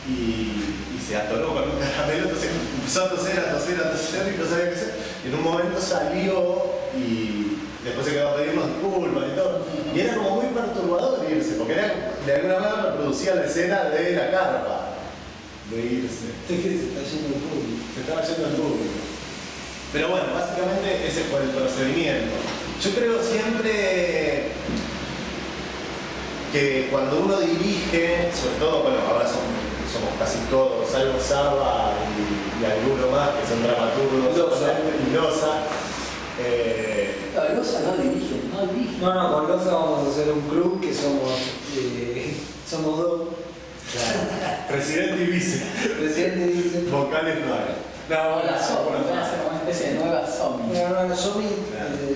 Speaker 2: y se atoró con un caramelo, entonces empezó a toser y no sabía qué hacer. Y en un momento salió y después se quedó a pedirnos disculpas y todo. Y era como muy perturbador irse, porque de alguna manera reproducía la escena de la carpa, de irse.
Speaker 4: Se está yendo el público.
Speaker 2: Se estaba yendo el público. Pero bueno, básicamente ese fue el procedimiento. Yo creo siempre que cuando uno dirige, sobre todo, bueno, ahora somos casi todos, salvo Saba y alguno más que son dramaturgos, y Loza.
Speaker 1: Loza no dirige.
Speaker 4: No, con Loza vamos a hacer un club que somos 2.
Speaker 2: Claro. Presidente y vice.
Speaker 4: Presidente y vice.
Speaker 2: Vocales no hay.
Speaker 1: No, la Somi, van a hacer como una especie de nueva Somi.
Speaker 4: No, Somi.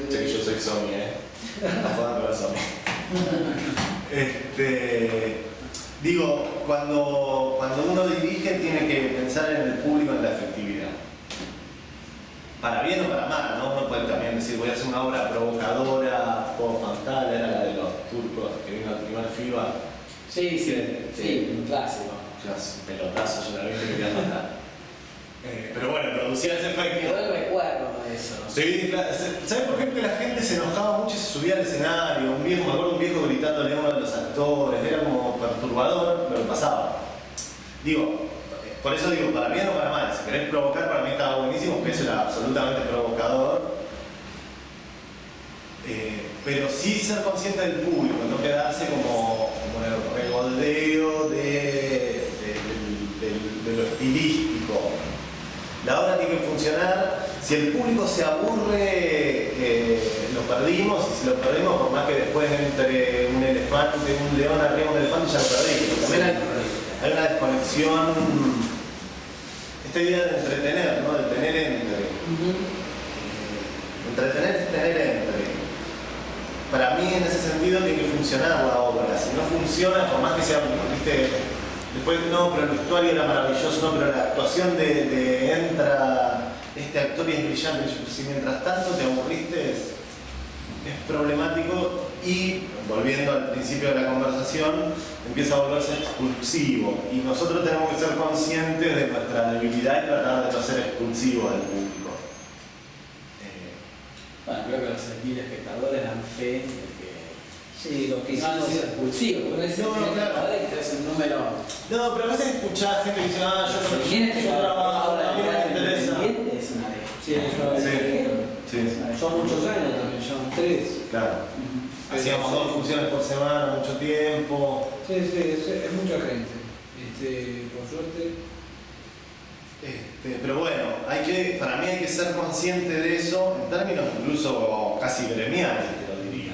Speaker 2: Che, que yo soy Somi, No jodan con la Somi. Digo, cuando uno dirige tiene que pensar en el público, en la efectividad. Para bien o para mal, ¿no? Uno puede también decir, voy a hacer una obra provocadora, poco fantal, era la de los turcos que vino al primer FIBA.
Speaker 1: Sí, un clásico.
Speaker 2: Pelotazo, yo la vi que quería matar. Pero bueno, producía ese efecto.
Speaker 1: Quedó el recuerdo de eso.
Speaker 2: Sí, claro. ¿Sabes por qué? Porque la gente se enojaba mucho y se subía al escenario. Me acuerdo un viejo gritándole a uno de los actores, era como perturbador, pero pasaba. Digo, por eso digo, para bien o para mal. Si querés provocar, para mí estaba buenísimo, porque eso era absolutamente provocador. Pero sí ser consciente del público, no quedarse como en el regoldeo de lo estilístico. La obra tiene que funcionar. Si el público se aburre, perdimos, y si lo perdimos, por más que después entre un elefante, un león arriba de un elefante, ya lo perdimos. También hay una desconexión, esta idea de entretener, ¿no? De tener entre. Entretener es tener entre. Para mí, en ese sentido, tiene que funcionar la obra. Si no funciona, por más que sea, ¿viste? Después, no, pero el vestuario era maravilloso, no, pero la actuación de entra este actor y es brillante. Si mientras tanto te aburriste, es problemático, y volviendo al principio de la conversación, empieza a volverse expulsivo. Y nosotros tenemos que ser conscientes de nuestra debilidad y tratar de no ser expulsivos del público.
Speaker 1: Bueno, creo que los 6.000 espectadores dan fe de que
Speaker 3: Sí, lo que
Speaker 1: no han sido expulsivos, porque es un número.
Speaker 2: No, pero a veces escuchás gente que dice, yo trabajo, a mí no me interesa.
Speaker 1: Es una ley.
Speaker 3: Sí, es una vez.
Speaker 2: Sí.
Speaker 3: Son muchos años también, son 3.
Speaker 2: Claro. Hacíamos 2 funciones por semana, mucho tiempo.
Speaker 3: Sí, es mucha gente. Por suerte.
Speaker 2: Pero bueno, para mí hay que ser consciente de eso en términos incluso casi gremiales, te lo diría.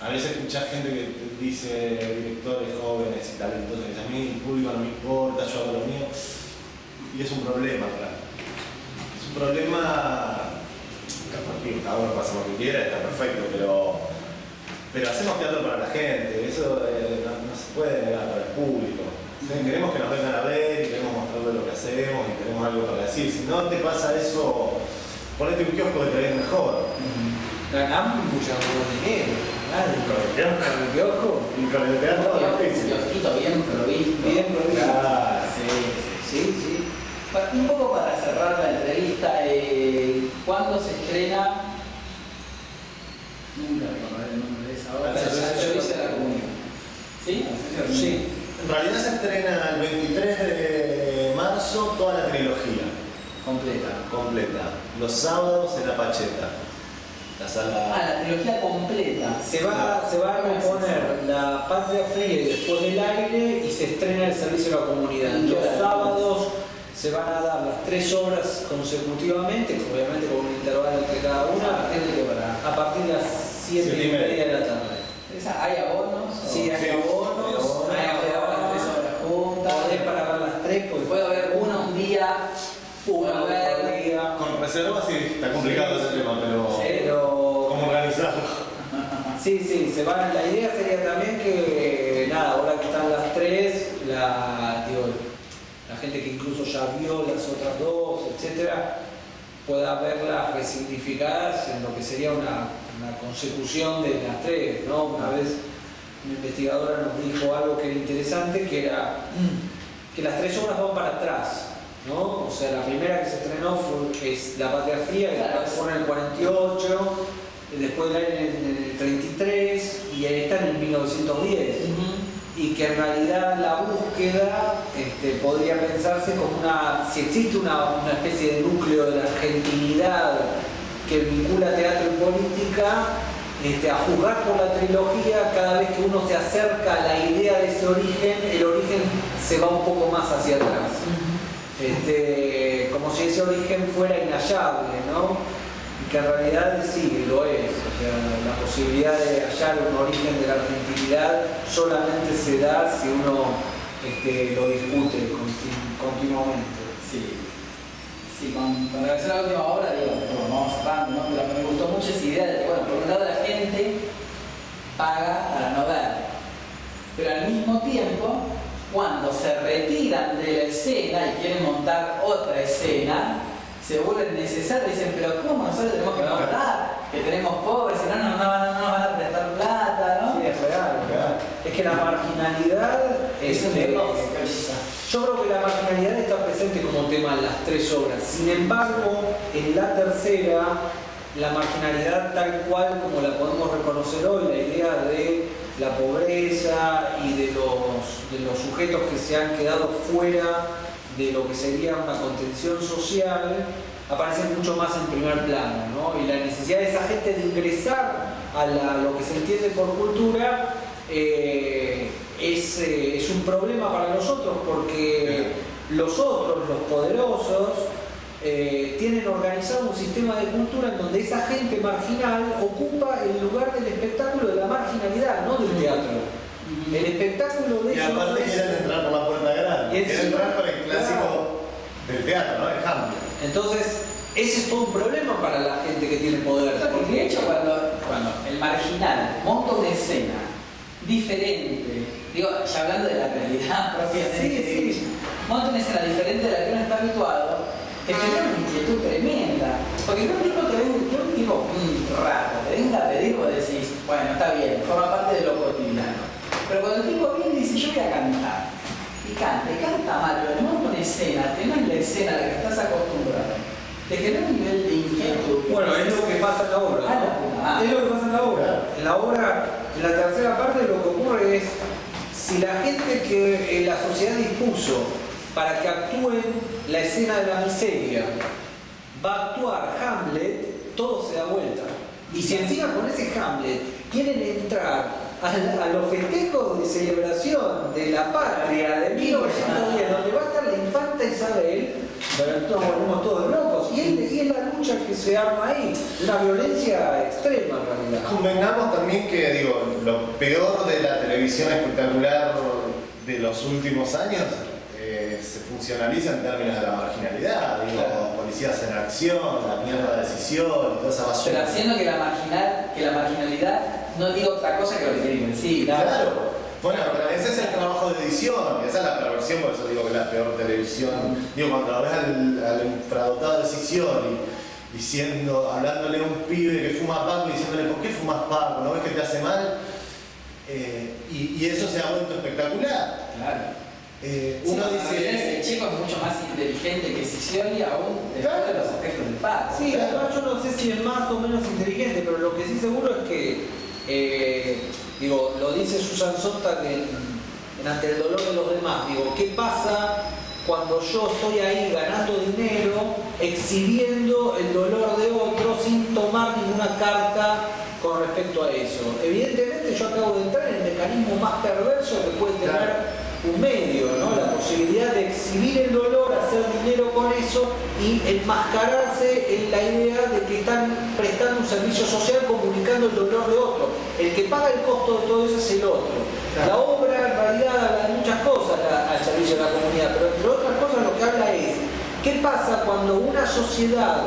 Speaker 2: A veces escuchás gente que te dice, directores jóvenes y talentosos, que dicen, a mí el público no me importa, yo hago lo mío. Y es un problema, claro. Es un problema, cada uno pasa lo que quiera, está perfecto, pero hacemos teatro para la gente, eso no se puede negar para el público. Queremos que nos vengan a ver y queremos mostrarles lo que hacemos y tenemos algo para decir. Si no te pasa eso, ponete un kiosco que te ves mejor.
Speaker 3: Ganamos mucho dinero.
Speaker 2: ¿Con el
Speaker 3: kiosco?
Speaker 2: Y con el teatro es difícil.
Speaker 1: Bien provisto.
Speaker 2: Claro.
Speaker 3: Sí.
Speaker 1: Un poco para cerrar la entrevista, ¿cuándo se estrena? Nunca recordaré el nombre de esa obra. El servicio de la comunidad. ¿Sí?
Speaker 3: Sí.
Speaker 2: En realidad se estrena el 23 de marzo toda la trilogía. Completa. Los sábados en la Pacheta. La sala.
Speaker 1: La trilogía completa.
Speaker 3: Se va a componer la Patria Fría y Después del Aire, y se estrena el servicio de la comunidad. Los sábados se van a dar las 3 obras consecutivamente, obviamente con un intervalo entre cada una, a partir de las 7:30 de la tarde.
Speaker 1: ¿Hay abonos?
Speaker 3: Sí, hay abonos. Podés para ver las 3, pues
Speaker 1: puede haber un día.
Speaker 2: Con reservas sí, está complicado ese tema,
Speaker 3: pero
Speaker 2: ¿cómo organizarlo?
Speaker 3: Sí, la idea sería también que, ahora que están las 3, la gente que incluso ya vio las otras 2, etcétera, pueda verlas resignificadas en lo que sería una consecución de las 3, ¿no? Una vez una investigadora nos dijo algo que era interesante, que era que las 3 obras van para atrás, ¿no? O sea, la primera que se estrenó es La Patria Fría, que fue en el 48, después en el 33, y ahí está en el 1910. Y que en realidad la búsqueda podría pensarse como si existe una especie de núcleo de la argentinidad que vincula teatro y política, a juzgar por la trilogía, cada vez que uno se acerca a la idea de ese origen, el origen se va un poco más hacia atrás. Como si ese origen fuera inhallable, ¿no? Y que en realidad sí, lo es. O sea, la posibilidad de hallar un origen de la argentinidad solamente se da si uno lo discute continuamente.
Speaker 1: Sí, con relación a la última obra, vamos cerrando, ¿no? Pero me gustó mucho esa idea de que, por un lado la gente paga para no ver, pero al mismo tiempo, cuando se retiran de la escena y quieren montar otra escena, se vuelven necesarios y dicen, pero ¿cómo nosotros tenemos que montar? Que tenemos pobres, si no nos van a prestar plata, ¿no?
Speaker 3: Sí, es real. Es que la marginalidad
Speaker 1: es un negocio.
Speaker 3: Yo creo que la marginalidad está presente como tema en las 3 obras. Sin embargo, en la tercera, la marginalidad tal cual como la podemos reconocer hoy, la idea de la pobreza y de los sujetos que se han quedado fuera de lo que sería una contención social, aparece mucho más en primer plano, ¿no? Y la necesidad de esa gente de ingresar a lo que se entiende por cultura es un problema para nosotros, porque los otros, los poderosos,
Speaker 4: tienen organizado un sistema de cultura en donde esa gente marginal ocupa el lugar del espectáculo de la marginalidad, no del teatro. El espectáculo de
Speaker 2: Y
Speaker 4: ellos
Speaker 2: aparte
Speaker 4: es...
Speaker 2: quieren entrar por la puerta grande,
Speaker 4: Y
Speaker 2: quieren
Speaker 4: encima,
Speaker 2: entrar por el clásico del teatro, ¿no? El Hamlet.
Speaker 4: Entonces, ese es todo un problema para la gente que tiene poder.
Speaker 1: Porque de hecho cuando el marginal monta una escena diferente, digo, ya hablando de la realidad propiamente, monta una escena diferente de la que uno está habituado, te genera una inquietud tremenda. Porque que un tipo raro te venga a pedir, vos decís, bueno, está bien, forma parte de lo cotidiano. Pero cuando el tipo viene y dice, yo voy a cantar, y canta mal, pero le monta una escena, que no es la escena a la que estás acostumbrado, te genera un nivel de inquietud.
Speaker 3: Bueno, es lo que pasa en la obra, ¿no? Es lo que pasa en la obra. En la obra, en la tercera parte, lo que ocurre es, si la gente que la sociedad dispuso para que actúen la escena de la miseria va a actuar Hamlet, todo se da vuelta. Y si encima con ese Hamlet quieren entrar a los festejos de celebración de la patria de 1910, donde va a estar la infanta Isabel, nos volvemos todos locos. Y es la lucha que se arma ahí, una violencia extrema en realidad.
Speaker 2: Convengamos también que, digo, lo peor de la televisión espectacular de los últimos años se funcionaliza en términos de la marginalidad, digo, policías en acción, la mierda de decisión y toda esa basura.
Speaker 1: Pero haciendo que la marginalidad no diga otra cosa que lo que quieren decir.
Speaker 2: Claro. Bueno, pero ese es el trabajo de edición, esa es la perversión, por eso digo que es la peor televisión. Digo, cuando lo ves al infradotado de decisión y diciendo, hablándole a un pibe que fuma Paco y diciéndole, ¿por qué fumas Paco? ¿No ves que te hace mal? Y eso se ha vuelto espectacular.
Speaker 1: Claro.
Speaker 2: Uno dice...
Speaker 1: El chico es mucho más inteligente que Sicioli aún después de los efectos del padre.
Speaker 3: Sí, además yo no sé si es más o menos inteligente, pero lo que sí seguro es que, digo, lo dice Susan Sontag en Ante el dolor de los demás, digo, ¿qué pasa cuando yo estoy ahí ganando dinero, exhibiendo el dolor de otro sin tomar ninguna carta con respecto a eso? Evidentemente yo acabo de entrar en el mecanismo más perverso que puede tener un medio, ¿no? La posibilidad de exhibir el dolor, hacer dinero con eso y enmascararse en la idea de que están prestando un servicio social comunicando el dolor de otro. El que paga el costo de todo eso es el otro. La obra en realidad habla de muchas cosas al servicio de la comunidad, pero entre otras cosas lo que habla es ¿qué pasa cuando una sociedad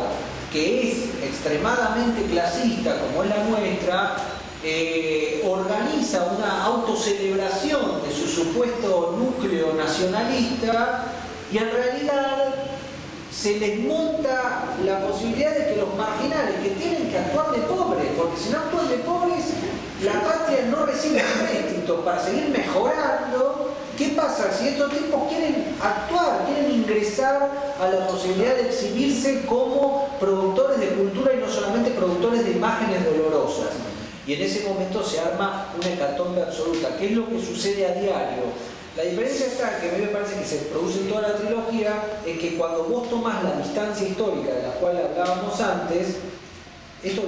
Speaker 3: que es extremadamente clasista como es la nuestra organiza una autocelebración de su supuesto núcleo nacionalista y en realidad se les monta la posibilidad de que los marginales que tienen que actuar de pobres, porque si no actúan de pobres, la patria no recibe crédito para seguir mejorando. ¿Qué pasa? Si estos tipos quieren actuar, quieren ingresar a la posibilidad de exhibirse como productores de cultura y no solamente productores de imágenes dolorosas. Y en ese momento se arma una hecatombe absoluta, que es lo que sucede a diario. La diferencia está, que a mí me parece que se produce en toda la trilogía, es que cuando vos tomás la distancia histórica de la cual hablábamos antes, esto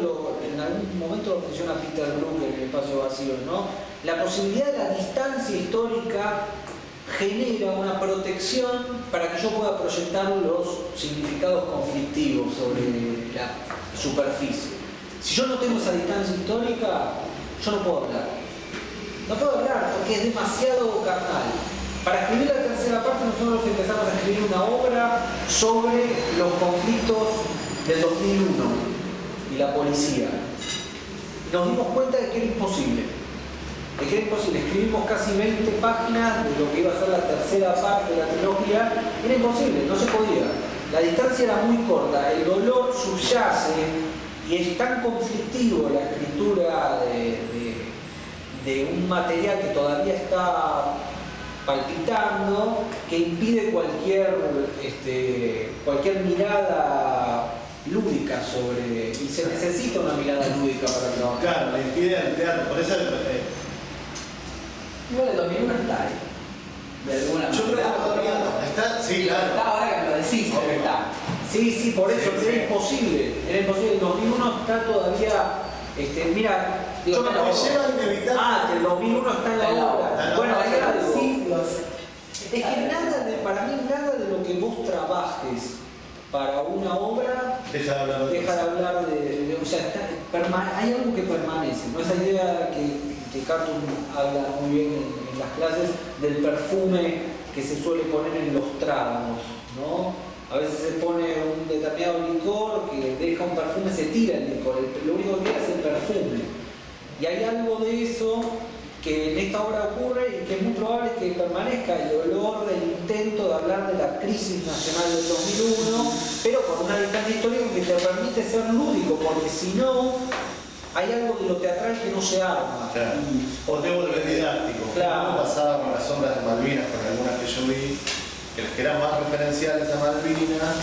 Speaker 3: en algún momento lo menciona Peter Brook en El espacio vacío, ¿no? La posibilidad de la distancia histórica genera una protección para que yo pueda proyectar los significados conflictivos sobre la superficie. Si yo no tengo esa distancia histórica, yo no puedo hablar. No puedo hablar porque es demasiado carnal. Para escribir la tercera parte nosotros empezamos a escribir una obra sobre los conflictos del 2001 y la policía. Y nos dimos cuenta de que era imposible. Escribimos casi 20 páginas de lo que iba a ser la tercera parte de la trilogía. Era imposible, no se podía. La distancia era muy corta, el dolor subyace. Y es tan conflictivo la escritura de un material que todavía está palpitando que impide cualquier mirada lúdica sobre... Y se necesita una mirada lúdica para trabajar.
Speaker 2: Claro, le impide al teatro, por eso...
Speaker 1: Igual el 2001 está ahí. De alguna manera.
Speaker 2: Yo creo que todavía no. Está, sí, claro.
Speaker 1: Está ahora que me lo decís, pero está.
Speaker 3: Sí, por eso era imposible. El 2001 está todavía. Mira,
Speaker 2: Yo me lleva inevitable.
Speaker 3: que el 2001 está en la obra. Bueno, hay algo. Es que para mí nada de lo que vos trabajes
Speaker 4: para una obra
Speaker 2: Deja de hablar de
Speaker 4: deja de hablar o sea, hay algo que permanece, ¿no? Esa idea que Cartoon habla muy bien en las clases del perfume que se suele poner en los tragos, ¿no? A veces se pone un determinado licor que deja un perfume, se tira el licor, lo único que queda es el perfume. Y hay algo de eso que en esta obra ocurre y que es muy probable que permanezca, el olor del intento de hablar de la crisis nacional del 2001, pero con una distancia histórica que te permite ser lúdico, porque si no, hay algo de lo teatral que no se arma.
Speaker 2: Claro. O te vuelves didáctico.
Speaker 4: Claro.
Speaker 2: Como pasaba con las obras de Malvinas, con algunas que yo vi, que las que eran más referenciales a Malvinas,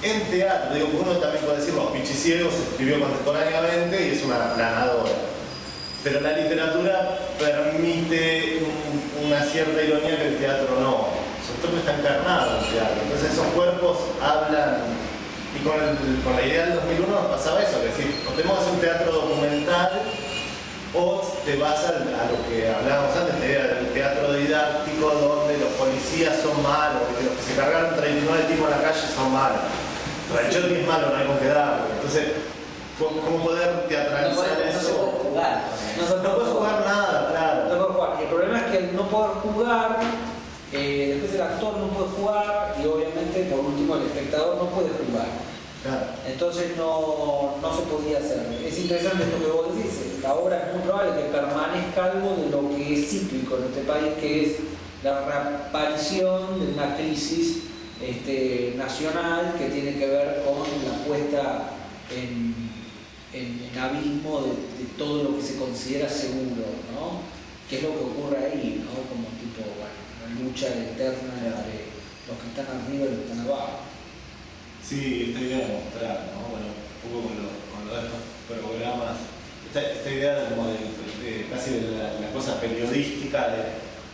Speaker 2: en teatro, digo, uno también puede decir, Los Pichiciegos se escribió contemporáneamente y es una ganadora. Pero la literatura permite una cierta ironía que el teatro no. Sobre todo que está encarnado el teatro. Entonces esos cuerpos hablan. Y con la idea del 2001 nos pasaba eso, es decir, o tenemos un teatro documental o te vas a lo que hablábamos antes, la idea del teatro didáctico donde los policías son malos, que los que se cargaron 39 tipos en la calle son malos. Ranchotti es malo, no hay con qué darle. Entonces, ¿cómo poder teatralizar eso?
Speaker 1: No se puede jugar.
Speaker 2: No puedes jugar nada, claro.
Speaker 4: No puede jugar. El problema es que al no poder jugar, después el actor no puede jugar y obviamente por último el espectador no puede jugar.
Speaker 2: Claro.
Speaker 4: Entonces no se podía hacer. Es interesante esto que vos decís, la obra es muy probable que permanezca algo de lo que es cíclico en este país, que es la reaparición de una crisis nacional que tiene que ver con la puesta en abismo de todo lo que se considera seguro, ¿no? Que es lo que ocurre ahí, ¿no? Como tipo, bueno, la lucha eterna entre los que están arriba y los que están abajo.
Speaker 2: Sí, esta idea de mostrar, ¿no? Bueno, un poco con lo de estos programas, esta idea de casi de la cosa periodística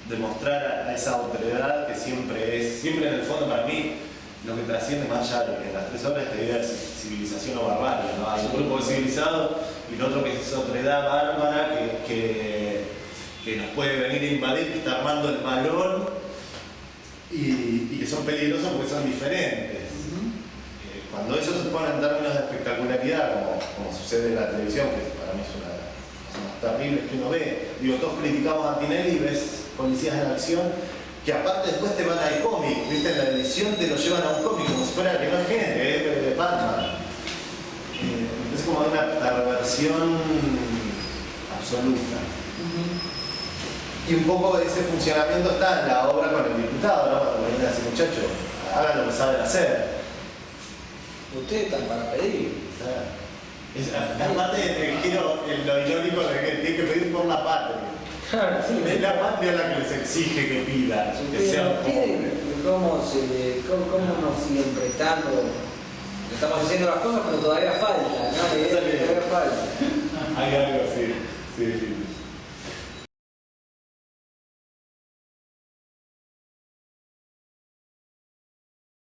Speaker 2: de mostrar a esa otredad que siempre en el fondo para mí lo que trasciende más allá de que en las tres obras esta idea de civilización o barbarie, ¿no? Hay un grupo civilizado y el otro que es otredad bárbara que nos puede venir a invadir, que está armando el balón y que son peligrosos porque son diferentes. Cuando eso se pone en términos de espectacularidad, como sucede en la televisión, que para mí es una de las cosas más terribles que uno ve, digo, todos criticamos a Tinelli y ves policías en acción, que aparte después te van al cómic, ¿viste? En la edición te lo llevan a un cómic como si fuera que no es gente, es de Batman. Es como una perversión absoluta. Y un poco de ese funcionamiento está en la obra con el diputado, ¿no? Cuando viene a decir, muchachos, hagan lo que saben hacer.
Speaker 4: Ustedes están para pedir.
Speaker 2: Aparte, quiero lo irónico de que tiene que pedir por la patria.
Speaker 4: Claro, sí.
Speaker 2: Es la patria la que les exige que pidan, que sean pobres.
Speaker 4: ¿Cómo nos siguen prestando? Estamos haciendo las cosas, pero todavía falta, ¿no? Todavía falta.
Speaker 2: Hay algo así, sí.